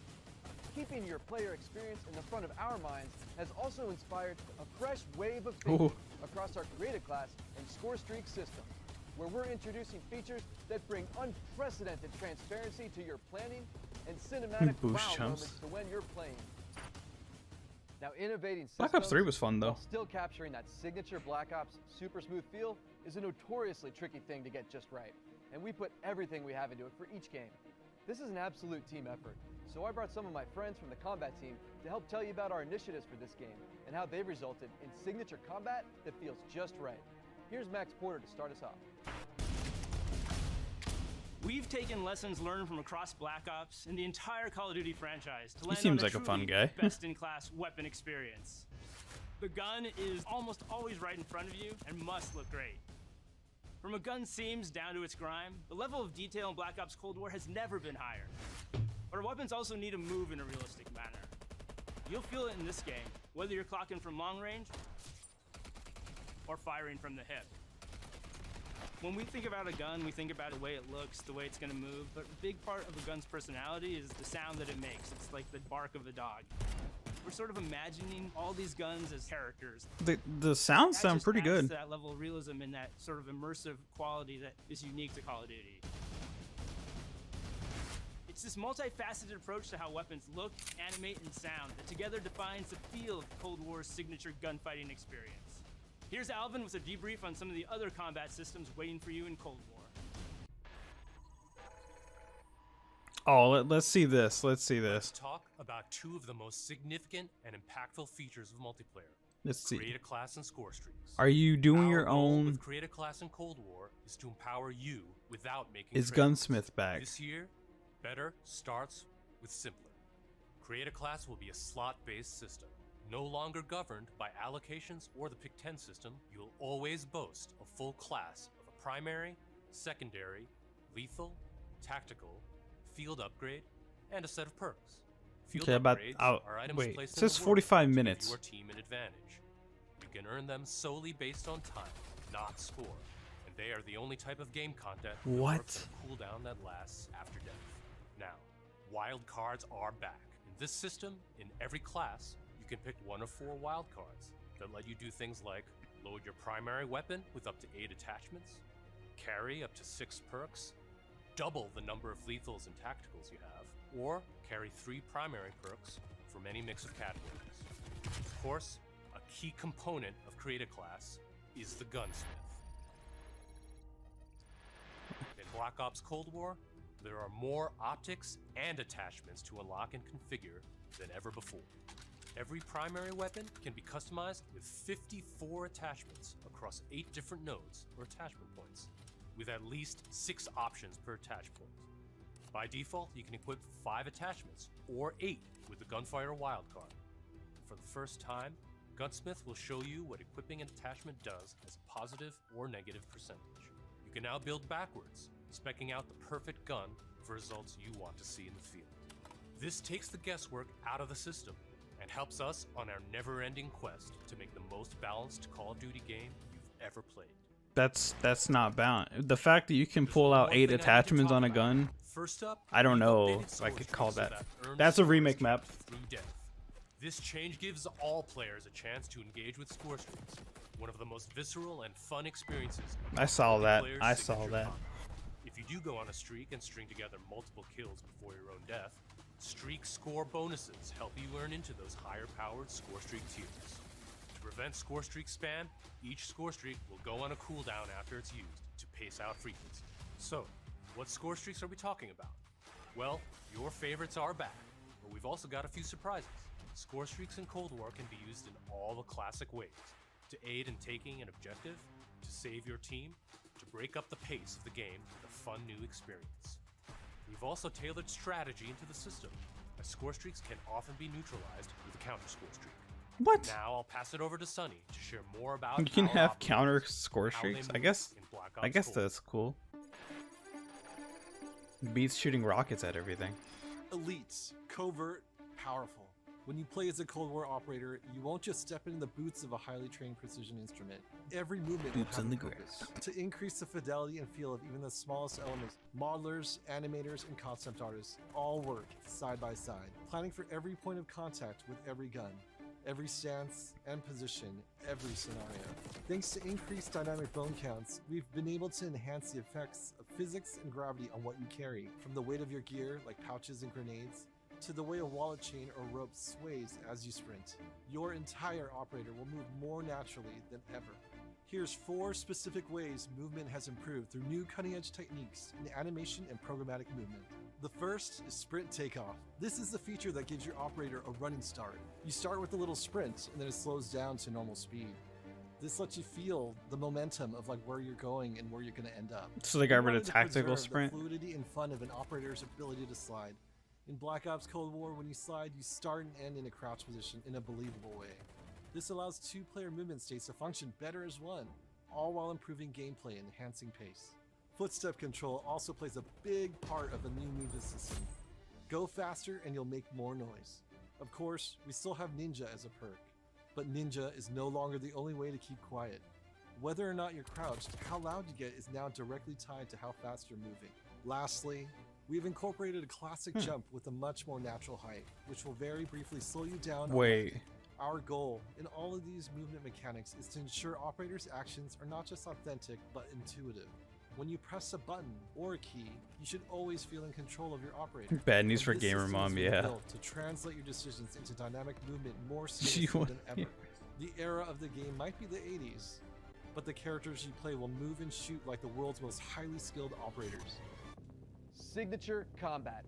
Keeping your player experience in the front of our minds has also inspired a fresh wave of thinking across our creative class and score streak system, where we're introducing features that bring unprecedented transparency to your planning and cinematic Boost wow jumps. moments to when you're playing. Now, innovating Black Ops 3 systems was fun, though. while still capturing that signature Black Ops super smooth feel is a notoriously tricky thing to get just right, and we put everything we have into it for each game. This is an absolute team effort, So I brought some of my friends from the combat team to help tell you about our initiatives for this game and how they've resulted in signature combat that feels just right. Here's Max Porter to start us off. We've taken lessons learned from across Black Ops and the entire Call of Duty franchise to land seems on like a fun truly guy. best-in-class weapon experience. The gun is almost always right in front of you and must look great. From a gun's seams down to its grime, the level of detail in Black Ops Cold War has never been higher. But our weapons also need to move in a realistic manner. You'll feel it in this game, whether you're clocking from long range or firing from the hip. When we think about a gun, we think about the way it looks, the way it's gonna move, but a big part of a gun's personality is the sound that it makes. It's like the bark of a dog. We're sort of imagining all these guns as characters. The sounds sound pretty Adds good. to that level of realism and that sort of immersive quality that is unique to Call of Duty. It's this multifaceted approach to how weapons look, animate, and sound that together defines the feel of Cold War's signature gunfighting experience. Here's Alvin with a debrief on some of the other combat systems waiting for you in Cold War. Oh, let's see this. Let's see Let's this. talk about two of the most significant and impactful features of multiplayer. Let's see. Create a class and score streaks. Are you doing Our your goal own? with Create a Class in Cold War is to empower you without making Is trade-offs. Gunsmith back? This year, better starts with simpler. Create a Class will be a slot-based system. No longer governed by allocations or the Pick 10 system, you'll always boast a full class of a primary, secondary, lethal, tactical, field upgrade, and a set of perks. Field Okay, about upgrades oh, are items wait. placed It in says the world 45 to give minutes. your team an advantage. You can earn them solely based on time, not score, and they are the only type of game content with What? a cooldown that lasts after death. Now, wild cards are back. In this system, in every class, you can pick one of 4 wild cards that let you do things like load your primary weapon with up to 8 attachments, carry up to 6 perks, double the number of lethals and tacticals you have, or carry 3 primary perks from any mix of categories. Of course, a key component of Create a Class is the Gunsmith. In Black Ops Cold War, there are more optics and attachments to unlock and configure than ever before. Every primary weapon can be customized with 54 attachments across 8 different nodes or attachment points, with at least 6 options per attach point. By default, you can equip 5 attachments, or 8 with the Gunfire wildcard. For the first time, Gunsmith will show you what equipping an attachment does as a positive or negative percentage. You can now build backwards, speccing out the perfect gun for results you want to see in the field. This takes the guesswork out of the system and helps us on our never-ending quest to make the most balanced Call of Duty game you've ever played. That's not balanced. The fact that you can pull out 8 attachments on a gun, First up, I don't we've know updated if I score could call streaks so that. earned That's a scores remake count map. through death. This change gives all players a chance to engage with score streaks, one of the most visceral and fun experiences. I saw that. Multiplayer's I saw signature that. combat. If you do go on a streak and string together multiple kills before your own death, streak score bonuses help you earn into those higher-powered score streak tiers. To prevent score streak spam, each score streak will go on a cooldown after it's used to pace out frequency. So, what score streaks are we talking about? Well, your favorites are back, but we've also got a few surprises. Score streaks in Cold War can be used in all the classic ways: to aid in taking an objective, to save your team, to break up the pace of the game with a fun new experience. We've also tailored strategy into the system, as score streaks can often be neutralized with a counter score streak. What? Now I'll pass it over to Sunny to share more about You can our have operators counter and score how they streaks. I move guess. in Black I Ops guess Cold War. that's cool. Beats shooting rockets at everything. Elites, covert, powerful. When you play as a Cold War operator, you won't just step into the boots of a highly trained precision instrument. Every movement will Boots have on a the purpose. To increase the fidelity and feel of even the smallest elements, modelers, animators, and concept artists all work side by side, planning for every point of contact with every gun, every stance and position, every scenario. Thanks to increased dynamic bone counts, we've been able to enhance the effects of physics and gravity on what you carry, from the weight of your gear, like pouches and grenades, to the way a wallet chain or rope sways as you sprint. Your entire operator will move more naturally than ever. Here's 4 specific ways movement has improved through new cutting-edge techniques in animation and programmatic movement. The first is sprint takeoff. This is the feature that gives your operator a running start. You start with a little sprint and then it slows down to normal speed. This lets you feel the momentum of like where you're going and where you're going to end up. So they got rid of wanted to tactical preserve sprint? The fluidity and fun of an operator's ability to slide. In Black Ops Cold War, when you slide, you start and end in a crouch position in a believable way. This allows 2-player movement states to function better as one, all while improving gameplay and enhancing pace. Footstep control also plays a big part of the new movement system. Go faster and you'll make more noise. Of course, we still have Ninja as a perk, but Ninja is no longer the only way to keep quiet. Whether or not you're crouched, how loud you get is now directly tied to how fast you're moving. Lastly, we've incorporated a classic jump with a much more natural height, which will very briefly slow you down. Wait. Our goal in all of these movement mechanics is to ensure operators' actions are not just authentic, but intuitive. When you press a button or a key, you should always feel in control of your operator. Bad news And for this Gamer system Mom, has been yeah. built to translate your decisions into dynamic movement more seamlessly than ever. The era of the game might be the 80s, but the characters you play will move and shoot like the world's most highly skilled operators. Signature combat.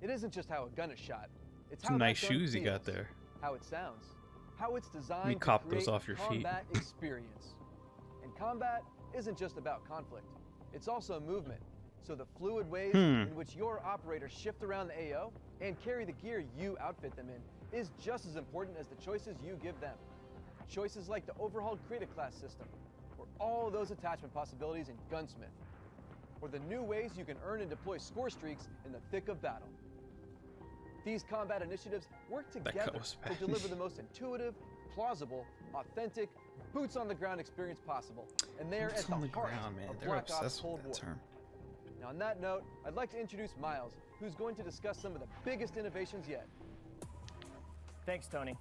It isn't just how a gun is shot. It's Some how nice that gun shoes you got feels, there. how it sounds, how it's designed me to cop those create off your feet. combat experience. And combat isn't just about conflict. It's also movement. So the fluid ways in which your operators shift around the AO and carry the gear you outfit them in is just as important as the choices you give them. Choices like the overhauled Creative Class system, or all those attachment possibilities in Gunsmith, or the new ways you can earn and deploy score streaks in the thick of battle. These combat initiatives work together to deliver the most intuitive, plausible, authentic, boots on the ground experience possible. And they're at the heart of Black Ops Cold War. Now on that note, I'd like to introduce Miles, who's going to discuss some of the biggest innovations yet. Thanks, Tony.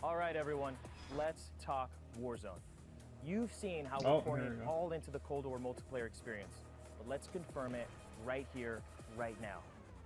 All right, everyone, let's talk Warzone. You've seen how we're pouring it all into the Cold War multiplayer experience, but let's confirm it right here, right now.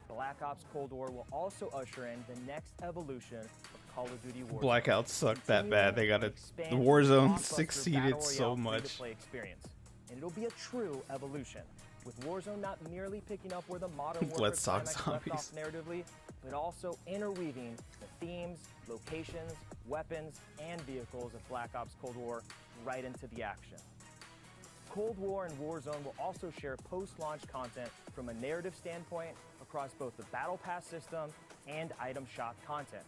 Black Ops Cold War will also usher in the next evolution of Call of Duty Warzone. Blackouts suck that bad. They got it. The Warzone succeeded so much. Experience. And it'll be a true evolution, with Warzone not merely picking up where the modern warfare Let's talk dynamics left off zombies. narratively, but also interweaving the themes, locations, weapons, and vehicles of Black Ops Cold War right into the action. Cold War and Warzone will also share post-launch content from a narrative standpoint across both the Battle Pass system and item shop content.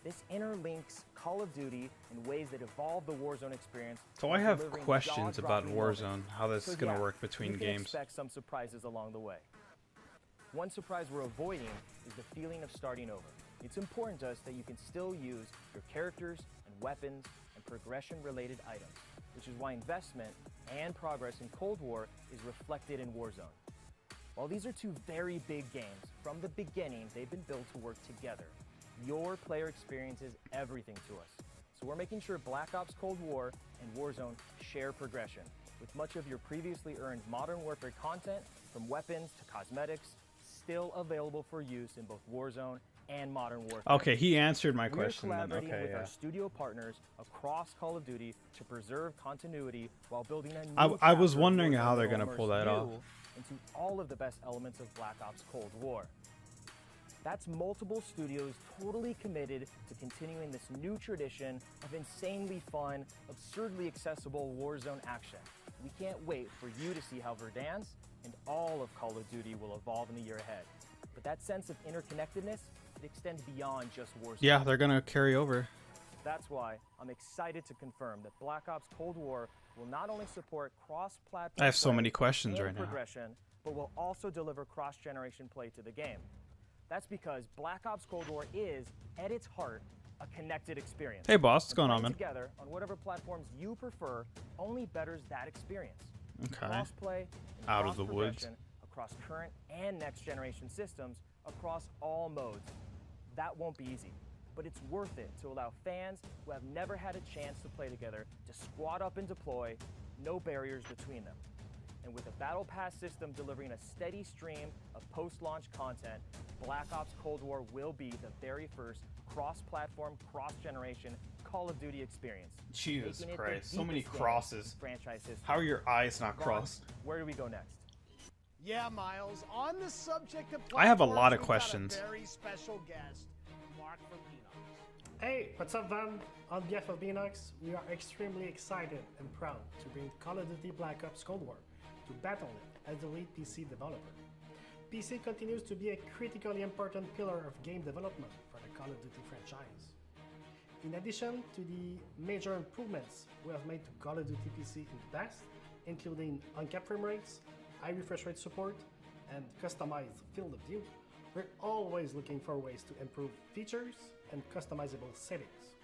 This interlinks Call of Duty in ways that evolve the Warzone experience. So I have questions about Warzone, how this is going to work between you can games. Expect some surprises along the way. One surprise we're avoiding is the feeling of starting over. It's important to us that you can still use your characters and weapons and progression-related items, which is why investment and progress in Cold War is reflected in Warzone. While these are two very big games, from the beginning they've been built to work together. Your player experience is everything to us. So we're making sure Black Ops Cold War and Warzone share progression, with much of your previously earned Modern Warfare content, from weapons to cosmetics, still available for use in both Warzone and Modern Warfare. Okay, he answered my question We're then. collaborating Okay, with yeah. our studio partners across Call of Duty to preserve continuity while building a new I was chapter of wondering Warzone how they're that will going to pull immerse that you off. into all of the best elements of Black Ops Cold War. That's multiple studios totally committed to continuing this new tradition of insanely fun, absurdly accessible Warzone action. We can't wait for you to see how Verdansk and all of Call of Duty will evolve in the year ahead. But that sense of interconnectedness, it extends beyond just Warzone. Yeah, they're going to carry over. That's why I'm excited to confirm that Black Ops Cold War will not only support cross-platform I have so play many questions and right now. progression, but will also deliver cross-generation play to the game. That's because Black Ops Cold War is, at its heart, a connected experience. Hey, boss, what's And going on, playing man? Together on whatever platforms you prefer only betters that experience. Okay. Crossplay and Out of the woods. cross-progression across current and next-generation systems across all modes. That won't be easy, but it's worth it to allow fans who have never had a chance to play together to squad up and deploy, no barriers between them. And with the Battle Pass system delivering a steady stream of post-launch content, Black Ops Cold War will be the very first cross-platform, cross-generation Call of Duty experience. Jesus making it the Christ, so many deepest game crosses. in franchise history. How are your eyes not Vaughn, crossed? Where do we go next? Yeah, Miles. On the subject of I have a platforms, lot of we've got questions. A very special guest, Mark from Phoenix. Hey, what's up, Van? On behalf of Beanox, we are extremely excited and proud to bring Call of Duty Black Ops Cold War to Battle.net as the lead PC developer. PC continues to be a critically important pillar of game development for the Call of Duty franchise. In addition to the major improvements we have made to Call of Duty PC in the past, including uncapped frame rates, high refresh rate support, and customized field of view, we're always looking for ways to improve features and customizable settings.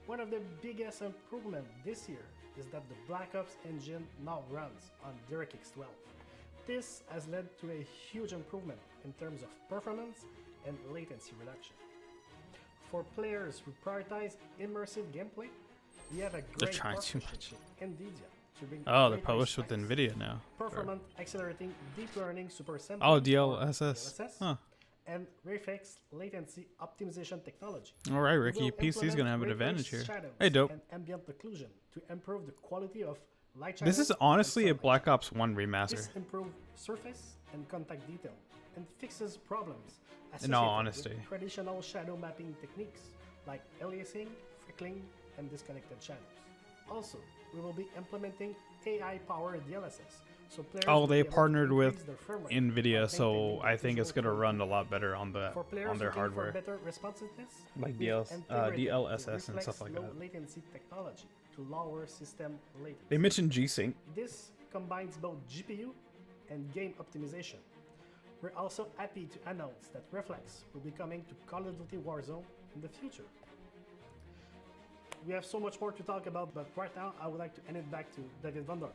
One of the biggest improvements this year is that the Black Ops engine now runs on DirectX 12. This has led to a huge improvement in terms of performance and latency reduction. For players who prioritize immersive gameplay, we have a They're great trying too partnership with NVIDIA to bring Oh, they're great published with specs, NVIDIA now. performant accelerating deep learning super sampling, Oh, or DLSS. Huh. and reflex latency optimization technology. All right, We Ricky, will PC's gonna have an implement advantage ray-traced here. shadows Hey, dope. and ambient occlusion to improve the quality of light This channels is honestly a and Black Ops 1 sunlight. remaster. This improves surface and contact detail and fixes problems In all associated honesty. with traditional shadow mapping techniques like aliasing, freckling, and disconnected shadows. Also, we will be implementing AI-powered DLSS. So players Oh, will they be able to partnered with increase their frame rate NVIDIA, while so maintaining I think it's visual gonna quality. run a lot better on the For players on their looking hardware. For better responsiveness, Like we've integrated DLSS and reflex stuff like low that. latency technology to lower system latency. They mentioned G-Sync. This combines both GPU and game optimization. We're also happy to announce that Reflex will be coming to Call of Duty Warzone in the future. We have so much more to talk about, but right now I would like to hand it back to David Van Der.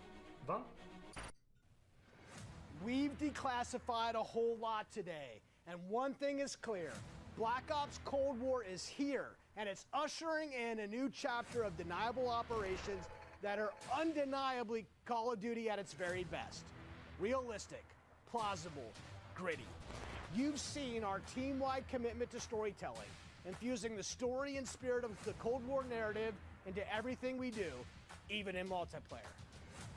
Van? We've declassified a whole lot today, and one thing is clear. Black Ops Cold War is here, and it's ushering in a new chapter of deniable operations that are undeniably Call of Duty at its very best. Realistic, plausible, gritty. You've seen our team-wide commitment to storytelling, infusing the story and spirit of the Cold War narrative into everything we do, even in multiplayer.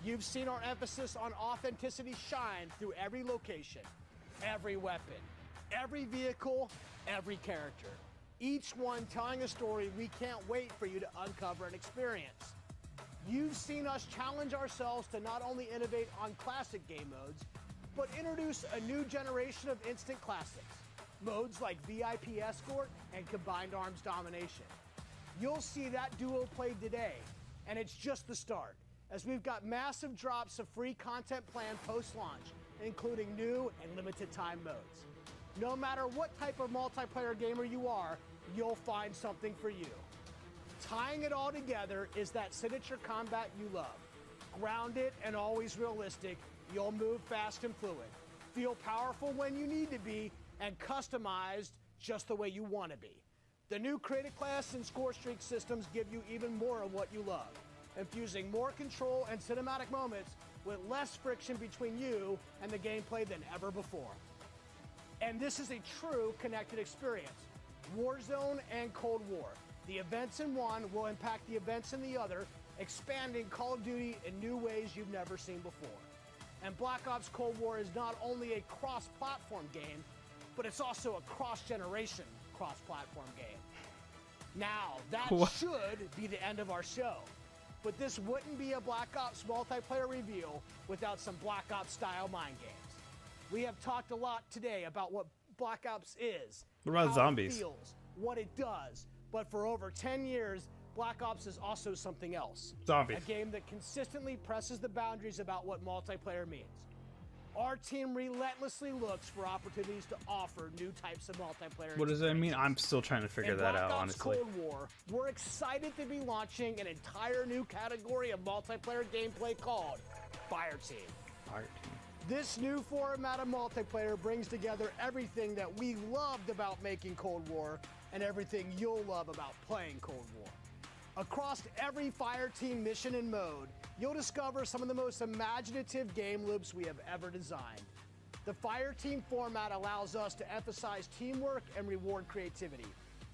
You've seen our emphasis on authenticity shine through every location, every weapon, every vehicle, every character. Each one telling a story we can't wait for you to uncover and experience. You've seen us challenge ourselves to not only innovate on classic game modes, but introduce a new generation of instant classics. Modes like VIP Escort and Combined Arms Domination. You'll see that duo played today, and it's just the start, as we've got massive drops of free content planned post-launch, including new and limited time modes. No matter what type of multiplayer gamer you are, you'll find something for you. Tying it all together is that signature combat you love. Grounded and always realistic, you'll move fast and fluid, feel powerful when you need to be, and customized just the way you want to be. The new Creative Class and Score Streak systems give you even more of what you love, infusing more control and cinematic moments with less friction between you and the gameplay than ever before. And this is a true connected experience. Warzone and Cold War. The events in one will impact the events in the other, expanding Call of Duty in new ways you've never seen before. And Black Ops Cold War is not only a cross-platform game, but it's also a cross-generation cross-platform game. Now, that should be the end of our show. But this wouldn't be a Black Ops multiplayer reveal without some Black Ops style mind games. We have talked a lot today about what Black Ops is, What about how zombies? it feels, what it does. But for over 10 years, Black Ops is also something else. Zombies. A game that consistently presses the boundaries about what multiplayer means. Our team relentlessly looks for opportunities to offer new types of multiplayer. What does that mean? I'm still trying to figure In that Black out, Ops honestly. Cold War, we're excited to be launching an entire new category of multiplayer gameplay called Fire Team. Fire Team. This new format of multiplayer brings together everything that we loved about making Cold War and everything you'll love about playing Cold War. Across every Fire Team mission and mode, you'll discover some of the most imaginative game loops we have ever designed. The Fire Team format allows us to emphasize teamwork and reward creativity,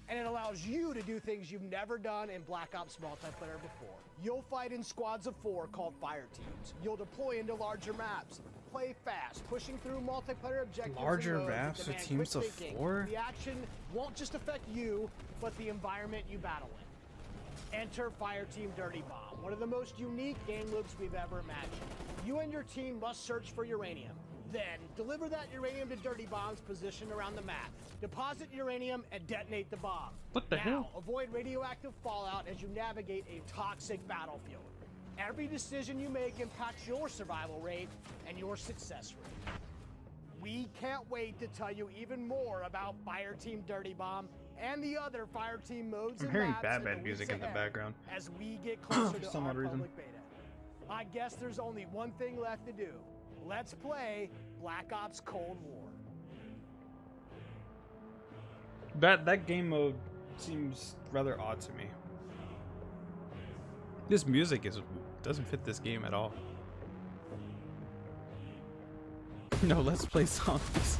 and it allows you to do things you've never done in Black Ops multiplayer before. You'll fight in squads of 4 called fire teams. You'll deploy into larger maps, play fast, pushing through multiplayer objectives. Larger and modes that maps with demand teams quick of thinking. 4? The action won't just affect you, but the environment you battle in. Enter Fireteam Dirty Bomb, one of the most unique game loops we've ever imagined. You and your team must search for uranium. Then, deliver that uranium to Dirty Bomb's position around the map. Deposit uranium and detonate the bomb. What the hell? Avoid radioactive fallout as you navigate a toxic battlefield. Every decision you make impacts your survival rate and your success rate. We can't wait to tell you even more about Fireteam Dirty Bomb and the other Fireteam modes I'm and hearing maps Batman the music weeks in the ahead background. as we get closer For to some our odd reason. public beta. I guess there's only one thing left to do. Let's play Black Ops Cold War. That game mode seems rather odd to me. This music doesn't fit this game at all. No, let's play zombies.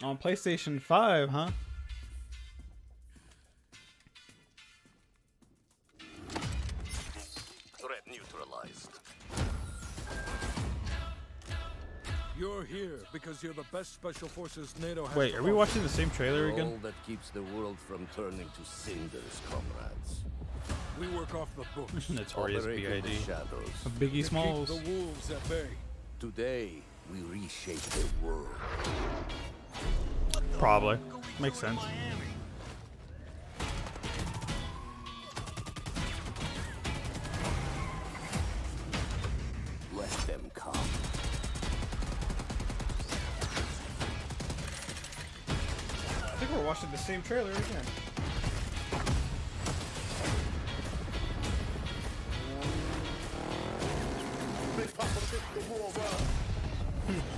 On PlayStation 5, huh? Threat neutralized. You're here because you're the best special forces NATO has Wait, to are we offer. watching the same trailer All again? that keeps the world from turning to cinders, comrades. We work off the books. Notorious Operate in the B.I.D. shadows. Biggie To Smalls. keep the wolves at bay. Today, we reshape the world. Probably. Makes sense. Let them come. I think we're watching the same trailer again.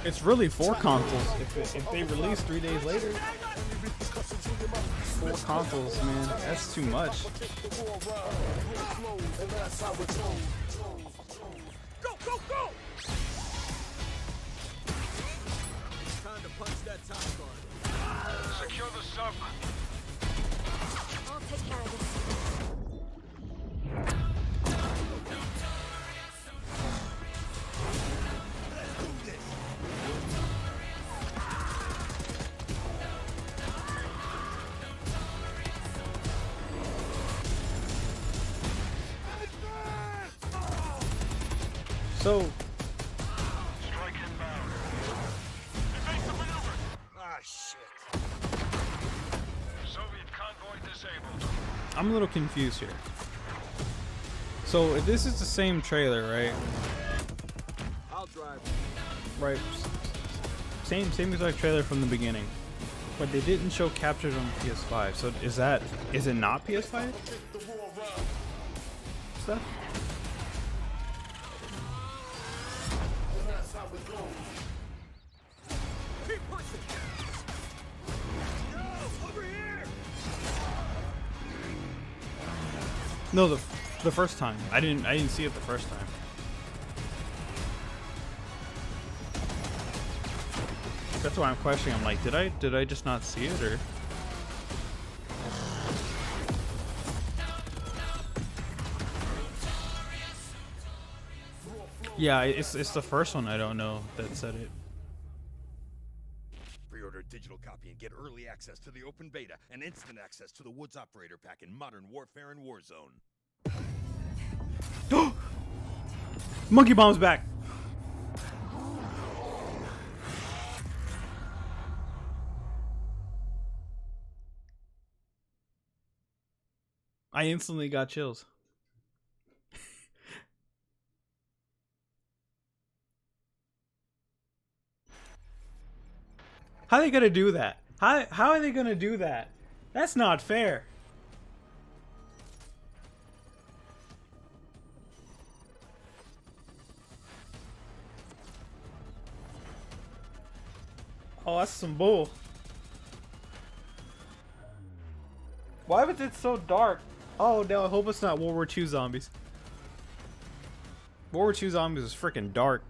It's really 4 consoles. If they release 3 days later, 4 consoles, man, that's too much. Go, go, go! It's time to punch that top guard. Secure the sub. I'll take care of this. So, Strike inbound. Evasive maneuver. Ah, shit. Soviet convoy disabled. I'm a little confused here. So, if this is the same trailer, right? I'll drive. Right. Same exact trailer from the beginning. But they didn't show captured on PS5. So is it not PS5 stuff? Keep pushing. Yo, over here. No, the first time. I didn't see it the first time. That's why I'm questioning. I'm like, did I just not see it, or? Yeah, it's the first one I don't know that said it. Pre-order a digital copy and get early access to the open beta and instant access to the Woods Operator Pack in Modern Warfare and Warzone. Monkey Bomb's back. I instantly got chills. How are they gonna do that? How are they gonna do that? That's not fair. Oh, that's some bull. Why was it so dark? Oh no, I hope it's not World War II zombies. World War II Zombies is freaking dark.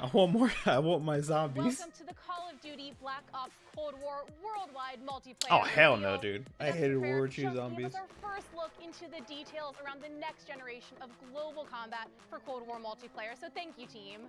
I want more. I want my zombies. Welcome to the Call of Duty Black Ops Cold War worldwide multiplayer. Oh hell reveal. no, dude! I hated World War II Just Zombies. Gave us our first look into the details around the next generation of global combat for Cold War multiplayer. So thank you, team.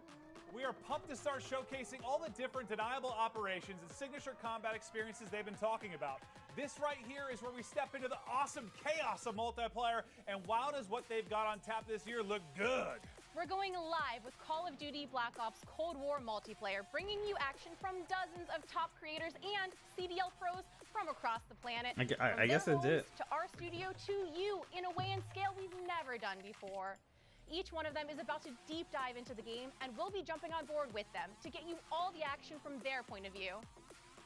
We are pumped to start showcasing all the different deniable operations and signature combat experiences they've been talking about. This right here is where we step into the awesome chaos of multiplayer, and wow, does what they've got on tap this year look good. We're going live with Call of Duty Black Ops Cold War multiplayer, bringing you action from dozens of top creators and CDL pros from across the planet. I guess that's it. To our studio, to you, in a way and scale we've never done before. Each one of them is about to deep dive into the game, and we'll be jumping on board with them to get you all the action from their point of view.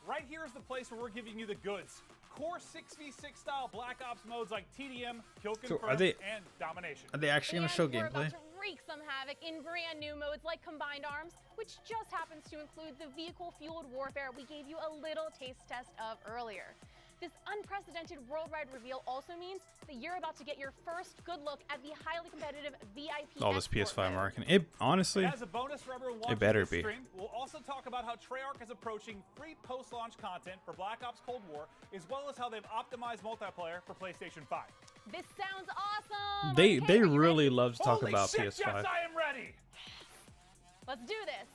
Right here is the place where we're giving you the goods. Core 6v6 style Black Ops modes like TDM, Kill Confirm, and Domination. Are they actually going to show We're gameplay? about to wreak some havoc in brand new modes like Combined Arms, which just happens to include the vehicle-fueled warfare we gave you a little taste test of earlier. This unprecedented worldwide reveal also means that you're about to get your first good look at the highly competitive VIP. All this PS5 marketing. It honestly, As a bonus for everyone watching it better this be. stream, we'll also talk about how Treyarch is approaching free post-launch content for Black Ops Cold War, as well as how they've optimized multiplayer for PlayStation 5. This sounds awesome. They Okay, are you really ready? love to talk Holy about shit, PS5. Yes, I am ready. Let's do this.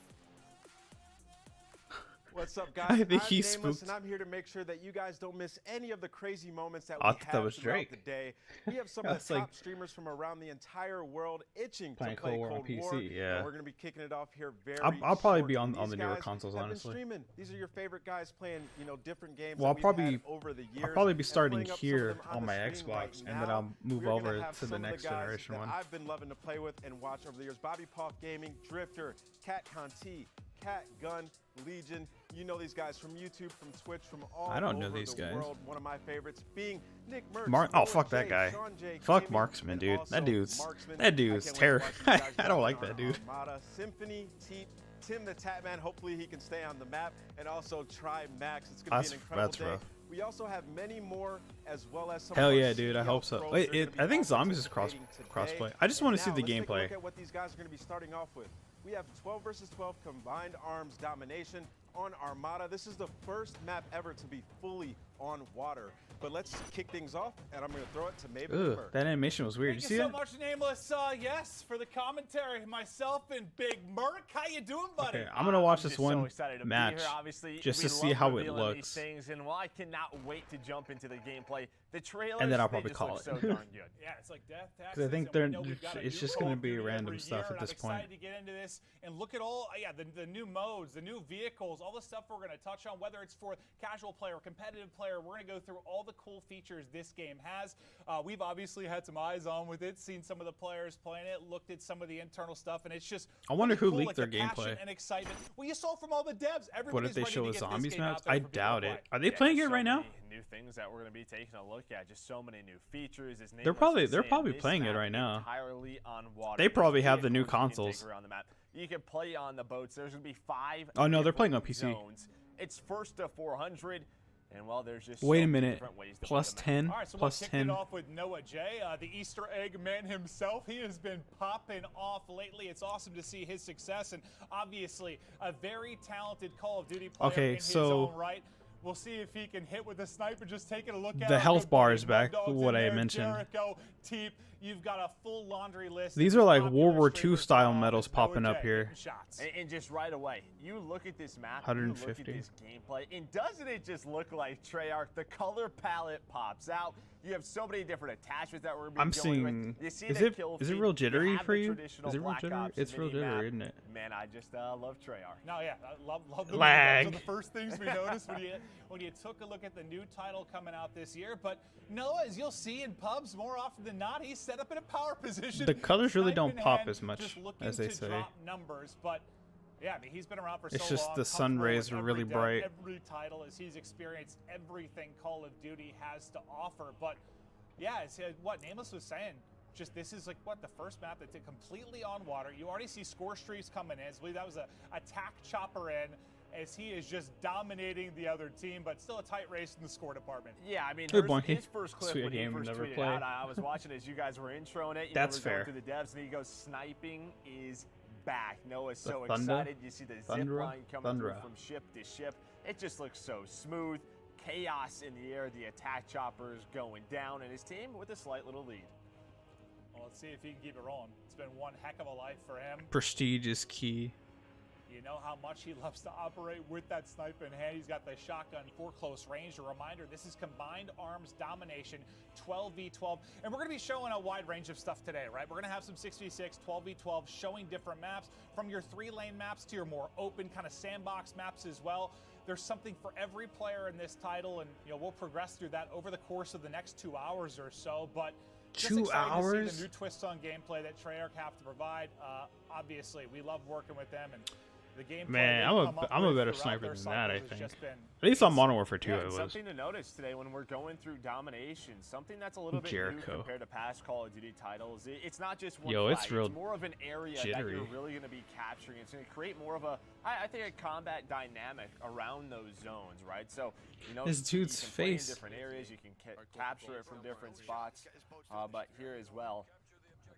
What's up, guys? I think I'm he's Nameless, spooked. and I'm here to make sure that you guys don't miss any of the crazy moments that I we thought that have was throughout Drake. the day. We have some of That's the like top streamers from around the entire world itching playing to play Cold War on Cold War. PC, yeah. And we're going to be kicking it off here very I'll probably be shortly. on the These newer guys consoles, have been honestly. streaming. These are your favorite guys playing, different games. Well, I'll that we've probably had over the years. I'll probably be and starting pulling up some of here them on the my screen Xbox, right and then now. I'll move We're gonna over have to the some of next guys generation that one. I've been loving to play with and watch over the years. Bobby Poff Gaming, Drifter, Cat Conti, Cat Gun, Legion. You know these guys from YouTube, from Twitch, from all I don't know over these the guys. world. One of my favorites being Nick Merckx, Oh Noah fuck that J, guy. Sean J. Fuck Gaming, Marksman, and dude. also That dude's Marksman. that dude's I can't wait to terrible. watch you guys I back don't in like our that dude. Armada, Symphony, Tim the Tatman. Hopefully he can stay on the map, and also Try Max. It's gonna be an incredible That's day. rough. We also have many more, as well as some Hell of our yeah, dude! I CDL hope so. pros Wait, that are gonna be I think also Zombies is participating today. crossplay. I just want to see Now, the let's take a gameplay. look at what these guys are going to be starting off with. We have 12 versus 12 Combined Arms Domination on Armada. This is the first map ever to be fully on water. But let's kick things off, and I'm going to throw it to Maven and Ugh, Merc. that animation was weird. You Thank see you so that? much, Nameless. Yes, for the commentary. Myself and Big Merc. How you doing, buddy? Okay, I'm gonna watch I'm this just so one excited to be match here, obviously. just We to see love how it revealing looks. These things, and well, I cannot wait to jump into the gameplay. The trailers, And then I'll they probably just call look it. so darn good. Yeah, it's like death taxes. Because I think and we know we've got a it's new just Call gonna of be Duty random every stuff year, at this and I'm point. excited to get into this and look at all, the new modes, the new vehicles, all the stuff we're going to touch on, whether it's for casual player, competitive player. We're going to go through all the cool features this game has. We've obviously had some eyes on with it, seen some of the players playing it, looked at some of the internal stuff, and it's just I wonder really who cool, leaked like their the passion gameplay. and excitement. Well, you saw from all the devs. What if Everybody's they ready show to a get this zombies game maps? out there I for people to doubt play. it. Are they Yeah, playing just it so right now? many new things that we're going to be taking a look at. Just so many new features. As They're Nameless probably was they're saying, probably this playing it map right now. entirely on water. They probably There's have the new vehicles you can take consoles. around the map. You can play on the boats. There's going to be 5. Oh, no, they're different playing on PC. Zones. It's first to 400. And well, there's just Wait so a many minute. different ways to Plus play the map. 10. All right, so Plus we'll kick 10. it off with Noah J, the Easter egg man himself. He has been popping off lately. It's awesome to see his success, and obviously a very talented Call of Duty player Okay, in his so- own right. We'll see if he can hit with the sniper. Just taking a look at The our health good bar buddies, is back, Mud Dogs what in I there, mentioned. Jericho, Teep. You've got a full laundry list. These of are like popular World War II streamers style now, medals with Noah popping J up here. hitting shots. And just right away, you look at this map, you look 150. at this gameplay, and doesn't it just look like Treyarch? The color palette pops out. You have so many different attachments that we're going to be going seeing. with. You see Is the it kill is it feed, real you jittery have for the you? traditional Is it real Black jittery? Ops It's real mini-map. jittery, isn't it? Man, I just love Treyarch. No, yeah, I love the Lag. Those are the first things we noticed when you took a look at the new title coming out this year. But Noah, as you'll see in pubs more often than not, he's set up in a power position. The colors really snipe don't in pop hand, as much just looking as they to say. drop numbers, but yeah, I mean he's been around for It's so just long. the sun comfortable rays with are really every bright. Every title, as he's experienced everything Call of Duty has to offer. But yeah, it's what Nameless was saying. Just this is like what the first map that's completely on water. You already see score streaks coming in. I believe that was a attack chopper in. as he is just dominating the other team, but still a tight race in the score department. Yeah, I mean, Good his, point. his first clip Sweet when he game first never tweeted played. out, I was watching as you guys were introing it. That's we're going fair. through the devs, and he goes, sniping is back. Noah's so thunder? excited. You see the zip Thundra? line coming through Thundra. from ship to ship. It just looks so smooth. Chaos in the air. The attack choppers going down, and his team with a slight little lead. Well, let's see if he can keep it rolling. It's been one heck of a life for him. Prestige is key. You know how much he loves to operate with that sniper in hand. He's got the shotgun for close range. A reminder, this is combined arms domination, 12v12. And we're going to be showing a wide range of stuff today, right? We're going to have some 6v6, 12v12, showing different maps, from your 3-lane maps to your more open kind of sandbox maps as well. There's something for every player in this title, and we'll progress through that over the course of the next 2 hours or so. But just 2 excited hours? to see the new twists on gameplay that Treyarch have to provide. Obviously, we love working with them, and the gameplay Man, I'm a better sniper than that, I think. At least on Modern Warfare 2 I was. Something to notice today when we're going through Domination, something that's a little bit new Jericho. compared to past Call of Duty titles. It's not just one Yo, flag. it's real It's more of an area that jittery. you're really going to be capturing. It's going to create more of a, I think, a combat dynamic around those zones, right? So, This dude's you can play in face. different areas. You can capture it from different spots. But here as well,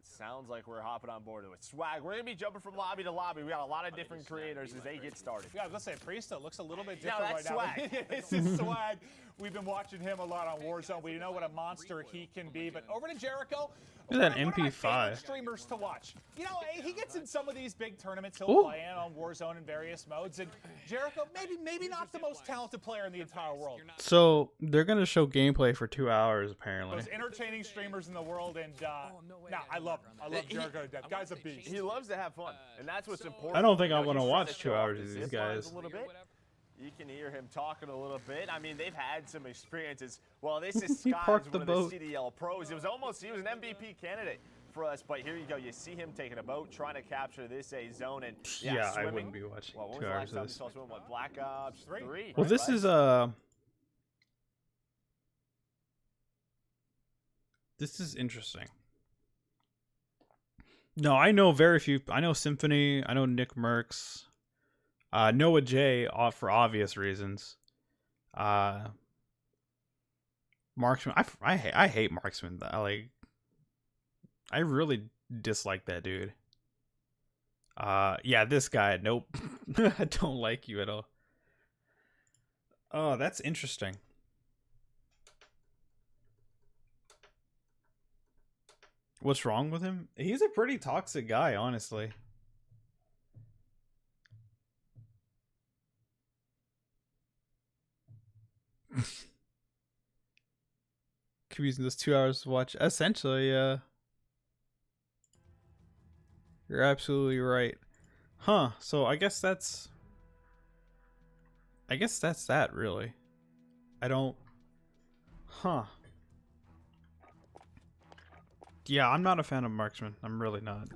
sounds like we're hopping on board with swag. We're going to be jumping from lobby to lobby. We got a lot of different creators as they get started. Yeah, I was going to say, Priesta looks a little bit No, different that's right swag. now. This is swag. We've been watching him a lot on Warzone. We know what a monster he can be. But over to Jericho. Look at that one of my MP5. favorite streamers to watch. He gets in some of these big tournaments. He'll Ooh. play in on Warzone in various modes. And Jericho, maybe not the most talented player in the entire world. So they're gonna show gameplay for 2 hours apparently. Most entertaining streamers in the world, and I love him. I love Jericho to death. Guy's a beast. He loves to have fun, and that's what's important. I don't think I'm He's gonna trying watch to 2 show off hours the of these zip lines guys. a little bit. You can hear him talking a little bit. I mean, they've had some experiences. Well, this is He Sky's parked one the of the boat. CDL pros. He was an MVP candidate for us, but here you go. You see him taking a boat, trying to capture this zone, and Yeah, I swimming. wouldn't be watching Well, when 2 was the hours last of time you this. saw swimming? What, Black Ops 3? Well, this is interesting. No, I know very few. I know Symphony. I know Nick Merckx. Noah J. For obvious reasons. Marksman. I hate Marksman. I really dislike that dude. Yeah, this guy. Nope. I don't like you at all. Oh, that's interesting. What's wrong with him? He's a pretty toxic guy, honestly. Could be using this 2 hours to watch. Essentially, yeah. You're absolutely right. Huh, so I guess that's that, really. I don't... Huh. Yeah, I'm not a fan of Marksman. I'm really not.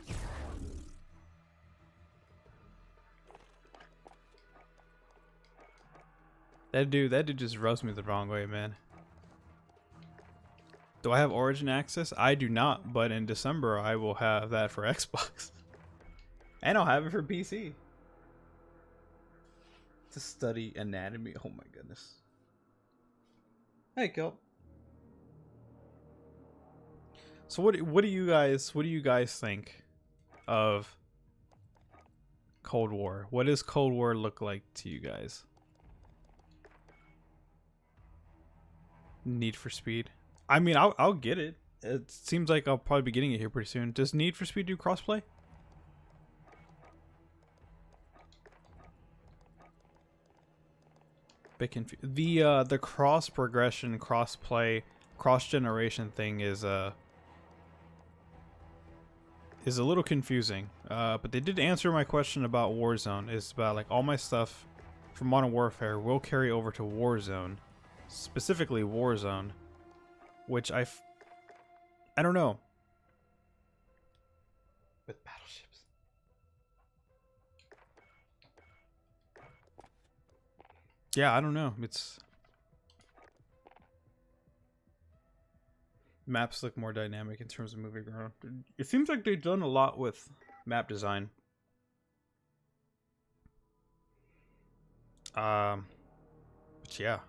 That dude just rubs me the wrong way, man. Do I have Origin access? I do not, but in December I will have that for Xbox. And I'll have it for PC. To study anatomy. Oh my goodness. Hey, Kelp. So what do you guys think of Cold War? What does Cold War look like to you guys? Need for Speed. I mean, I'll get it. It seems like I'll probably be getting it here pretty soon. Does Need for Speed do crossplay? Bit confused. The cross progression, cross play, cross generation thing is a little confusing. But they did answer my question about Warzone. It's about like all my stuff from Modern Warfare will carry over to Warzone, specifically Warzone, which I don't know. With battleships. Yeah, I don't know. It's maps look more dynamic in terms of moving around. It seems like they've done a lot with map design. But yeah.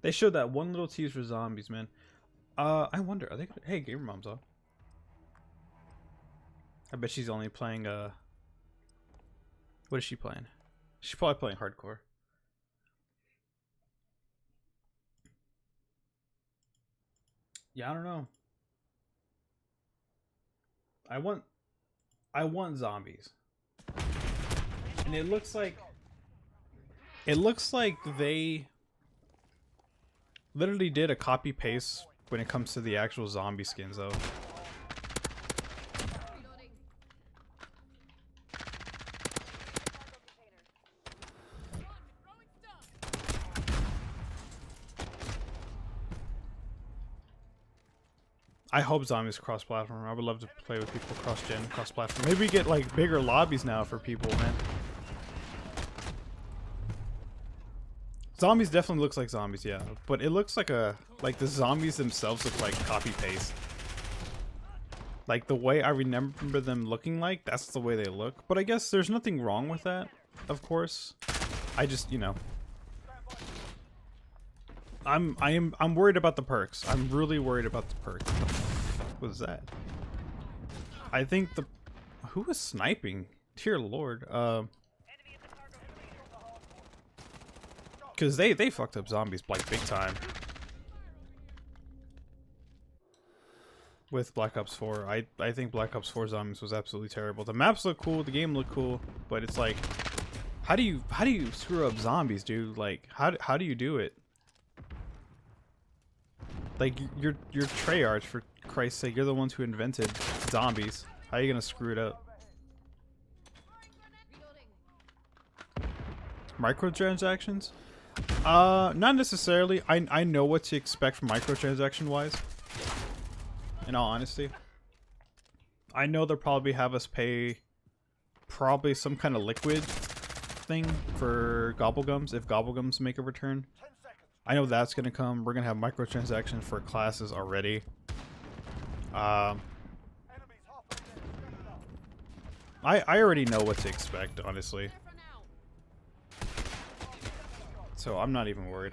They showed that one little tease for zombies, man. I wonder, are they gonna... Hey, Gamer Mom's on. I bet she's only playing, what is she playing? She's probably playing hardcore. Yeah, I don't know. I want zombies. And it looks like they literally did a copy paste when it comes to the actual zombie skins though. I hope zombies cross-platform. I would love to play with people cross-gen, cross-platform. Maybe we get like bigger lobbies now for people, man. Zombies definitely looks like zombies, yeah. But it looks like the zombies themselves look like copy-paste. Like the way I remember them looking like, that's the way they look. But I guess there's nothing wrong with that, of course. I just, you know. I'm worried about the perks. I'm really worried about the perks. What was that? I think who was sniping? Dear Lord. Cause they fucked up zombies like big time. With Black Ops 4. I think Black Ops 4 zombies was absolutely terrible. The maps look cool, the game looked cool, but it's like how do you screw up zombies, dude? Like how do you do it? Like, you're Treyarch, for Christ's sake. You're the ones who invented zombies. How are you gonna screw it up? Microtransactions? Not necessarily. I know what to expect from microtransaction-wise. In all honesty. I know they'll probably have us pay probably some kind of liquid thing for Gobblegums, if Gobblegums make a return. I know that's gonna come. We're gonna have microtransactions for classes already. I already know what to expect, honestly. So I'm not even worried.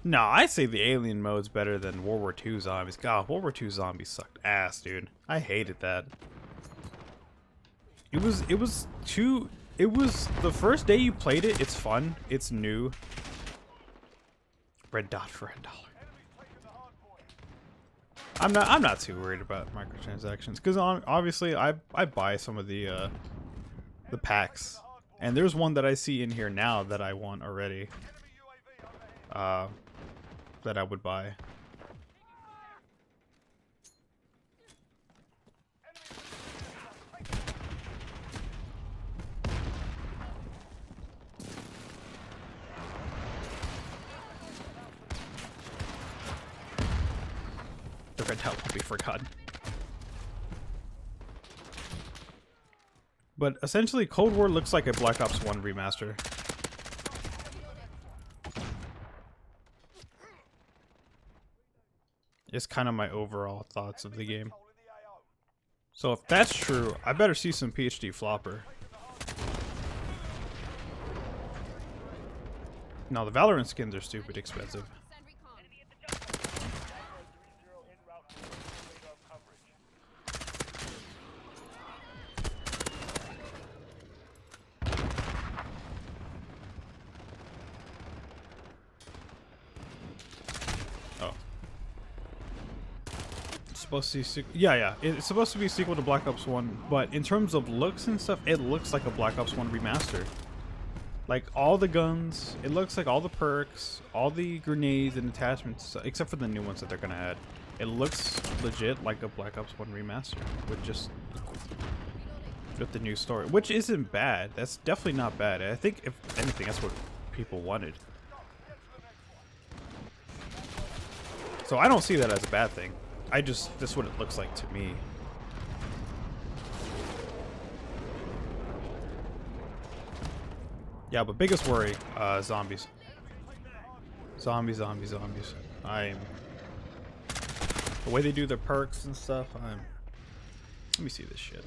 No, I say the alien mode's better than World War II zombies. God, World War II zombies sucked ass, dude. I hated that. It was the first day you played it, it's fun, it's new. Red dot for $1. I'm not too worried about microtransactions because obviously I buy some of the packs, and there's one that I see in here now that I want already. That I would buy. The red dot will be forgotten. But essentially, Cold War looks like a Black Ops 1 remaster. It's kind of my overall thoughts of the game. So if that's true, I better see some PhD flopper. No, the Valorant skins are stupid expensive. Supposed to yeah, it's supposed to be a sequel to Black Ops 1, but in terms of looks and stuff, it looks like a Black Ops 1 remaster. Like all the guns, it looks like all the perks, all the grenades and attachments, except for the new ones that they're gonna add. It looks legit like a Black Ops 1 remaster with the new story, which isn't bad. That's definitely not bad. I think if anything, that's what people wanted. So I don't see that as a bad thing. That's what it looks like to me. Yeah, but biggest worry, zombies. Zombies. The way they do their perks and stuff, Let me see this shit.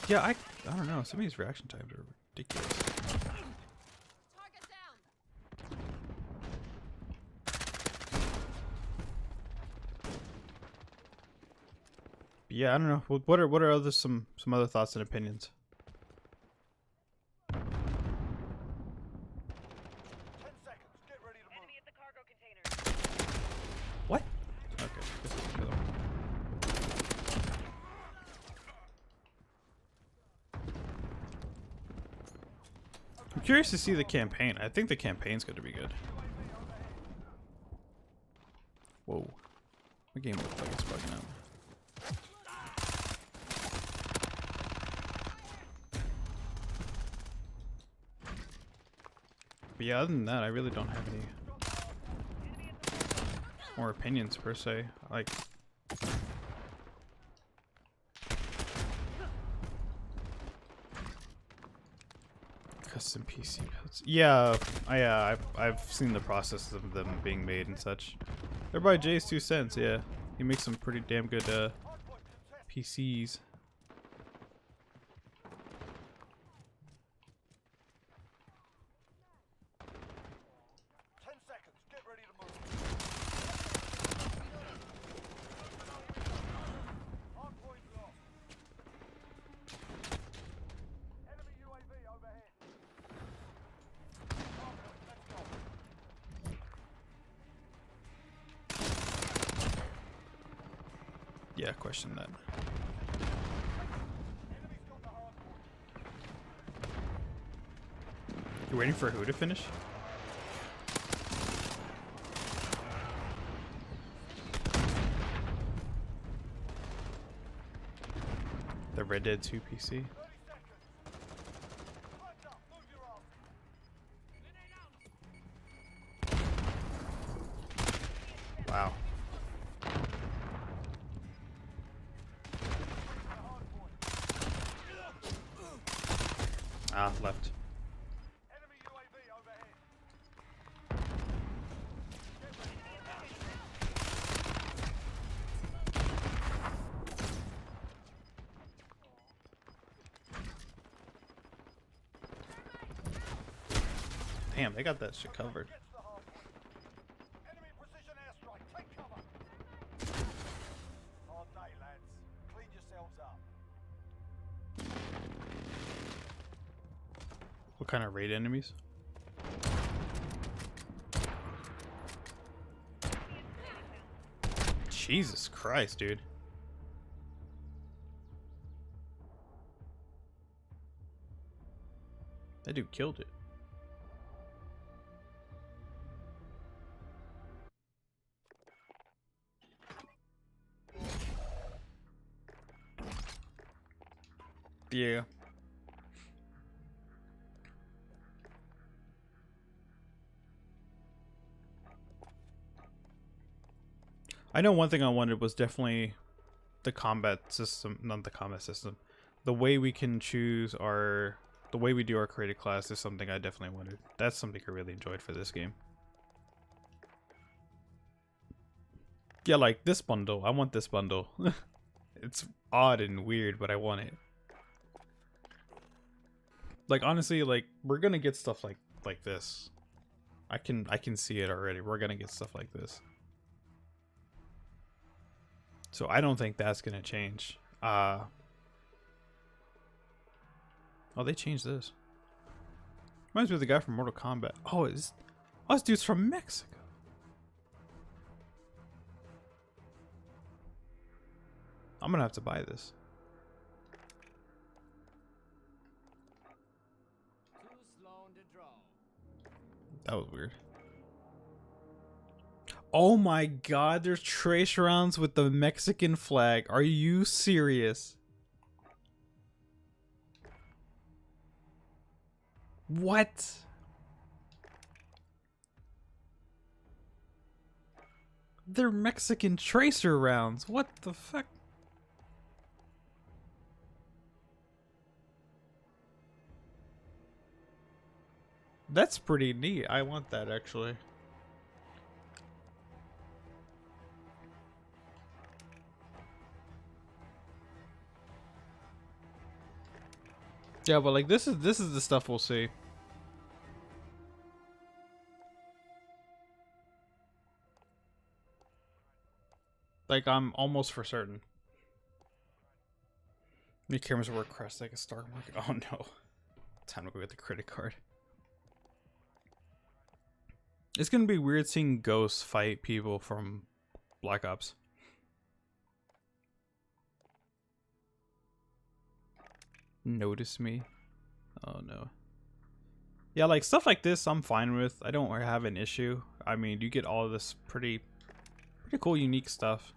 Yeah, I don't know. Some of these reaction times are ridiculous. But yeah, I don't know. What are other some other thoughts and opinions? What? Okay. This is the other one. I'm curious to see the campaign. I think the campaign's going to be good. Whoa. My game looks like it's bugging out. But yeah, other than that, I really don't have any more opinions per se. Like, custom PC builds. Yeah, I've seen the process of them being made and such. They're by Jay's 2 cents. Yeah, he makes some pretty damn good PCs. Yeah, question that. You're waiting for who to finish? The Red Dead 2 PC? Wow. Ah, left. Damn, they got that shit covered. What kind of raid enemies? Jesus Christ, dude. That dude killed it. Yeah. I know one thing I wanted was definitely the combat system, not the combat system. The way we can choose the way we do our created class is something I definitely wanted. That's something I really enjoyed for this game. Yeah, like this bundle. I want this bundle. It's odd and weird, but I want it. Like honestly, like we're gonna get stuff like this. I can see it already. We're gonna get stuff like this. So I don't think that's gonna change. Oh, they changed this. Reminds me of the guy from Mortal Kombat. Oh, this dude's from Mexico. I'm gonna have to buy this. That was weird. Oh my god, there's trace rounds with the Mexican flag. Are you serious? What? They're Mexican tracer rounds. What the fuck? That's pretty neat. I want that actually. Yeah, but like this is the stuff we'll see. Like I'm almost for certain. New cameras work crest like a stock market. Oh no. Time to go get the credit card. It's gonna be weird seeing ghosts fight people from Black Ops. Notice me. Oh no. Yeah, like stuff like this I'm fine with. I don't have an issue. I mean, you get all of this pretty cool unique stuff.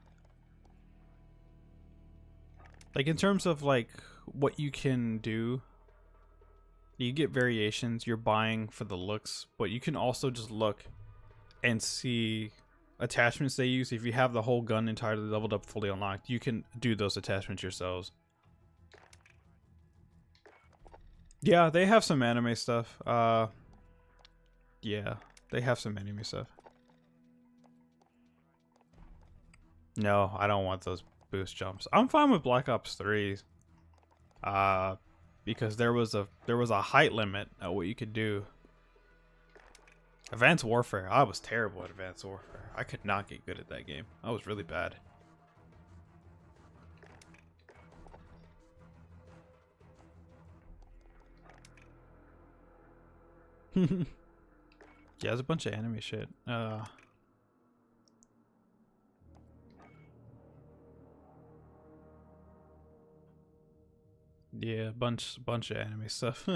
Like in terms of like what you can do, you get variations. You're buying for the looks, but you can also just look and see attachments they use. If you have the whole gun entirely leveled up, fully unlocked, you can do those attachments yourselves. Yeah, they have some anime stuff. Yeah, they have some anime stuff. No, I don't want those boost jumps. I'm fine with Black Ops 3. Because there was a height limit at what you could do. Advanced Warfare, I was terrible at Advanced Warfare. I could not get good at that game. I was really bad. Yeah, there's a bunch of anime shit. Yeah, bunch of anime stuff.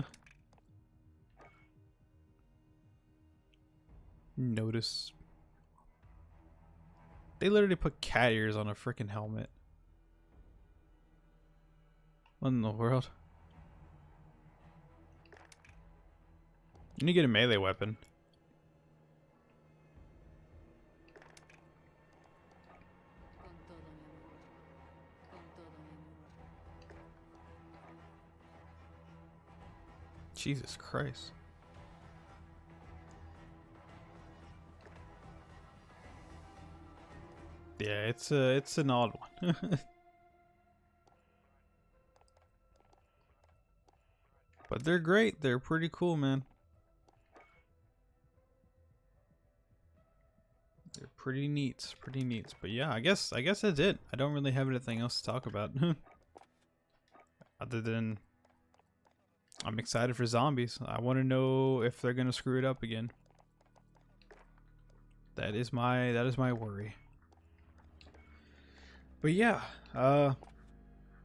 Notice. They literally put cat ears on a freaking helmet. What in the world? You need to get a melee weapon. Jesus Christ. Yeah, it's an odd one. But they're great. They're pretty cool, man. They're pretty neat, pretty neat. But yeah, I guess that's it. I don't really have anything else to talk about. Other than I'm excited for zombies. I want to know if they're gonna screw it up again. That is my worry. But yeah, if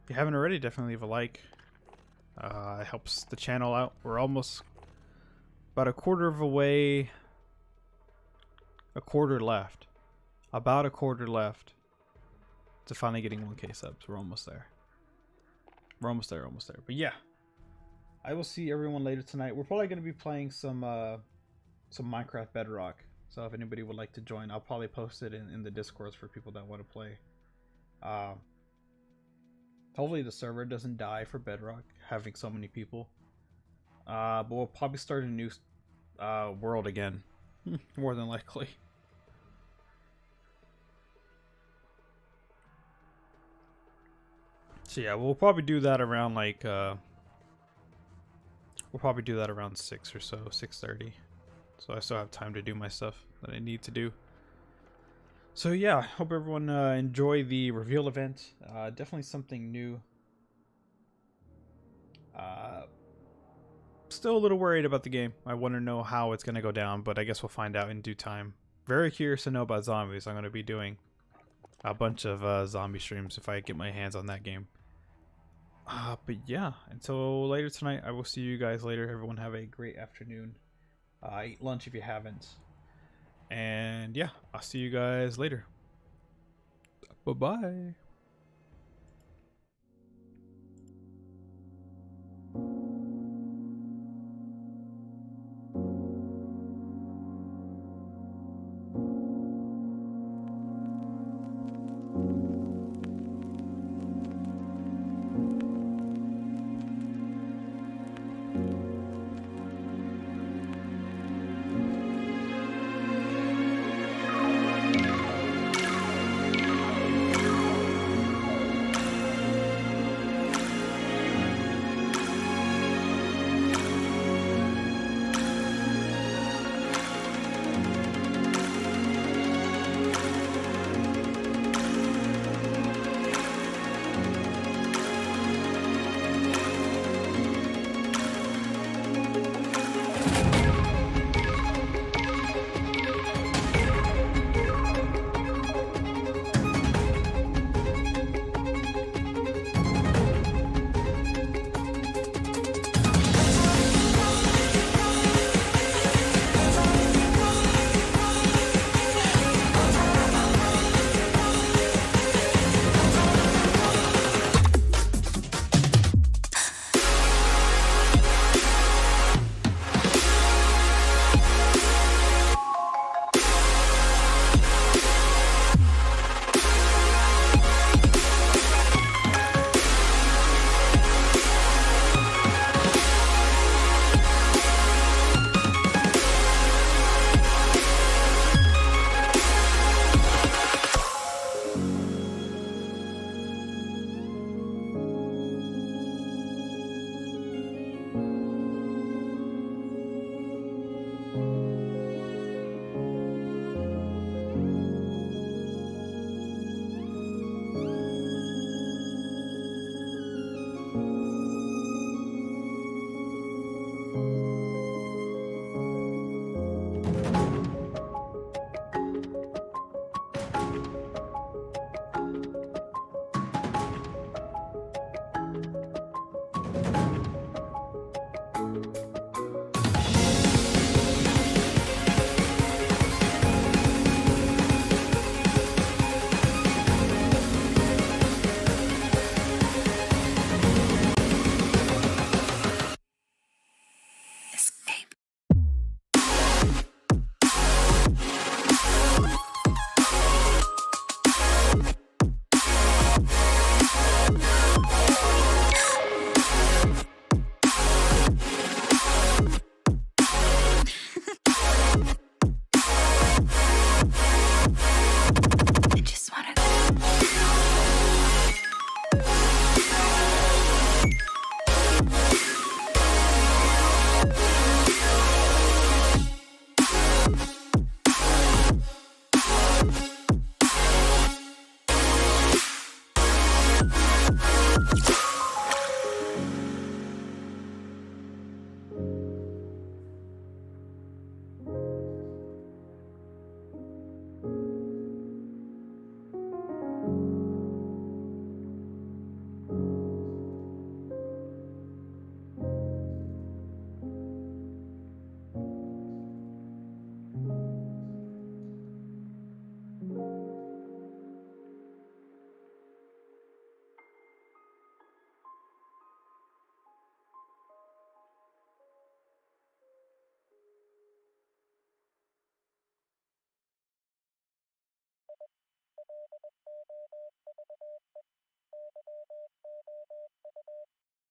you haven't already, definitely leave a like. It helps the channel out. We're almost about a quarter of a way. A quarter left. About a quarter left to finally getting 1K subs. We're almost there. We're almost there, almost there. But yeah, I will see everyone later tonight. We're probably going to be playing some Minecraft Bedrock. So if anybody would like to join, I'll probably post it in the Discords for people that want to play. Hopefully the server doesn't die for Bedrock, having so many people. But we'll probably start a new world again, more than likely. So yeah, we'll probably do that around like we'll probably do that around 6 or so, 6:30. So I still have time to do my stuff that I need to do. So yeah, hope everyone enjoy the reveal event. Definitely something new. Still a little worried about the game. I want to know how it's going to go down, but I guess we'll find out in due time. Very curious to know about zombies. I'm going to be doing a bunch of zombie streams if I get my hands on that game. But yeah, until later tonight, I will see you guys later. Everyone have a great afternoon. Eat lunch if you haven't. And yeah, I'll see you guys later. Bye-bye.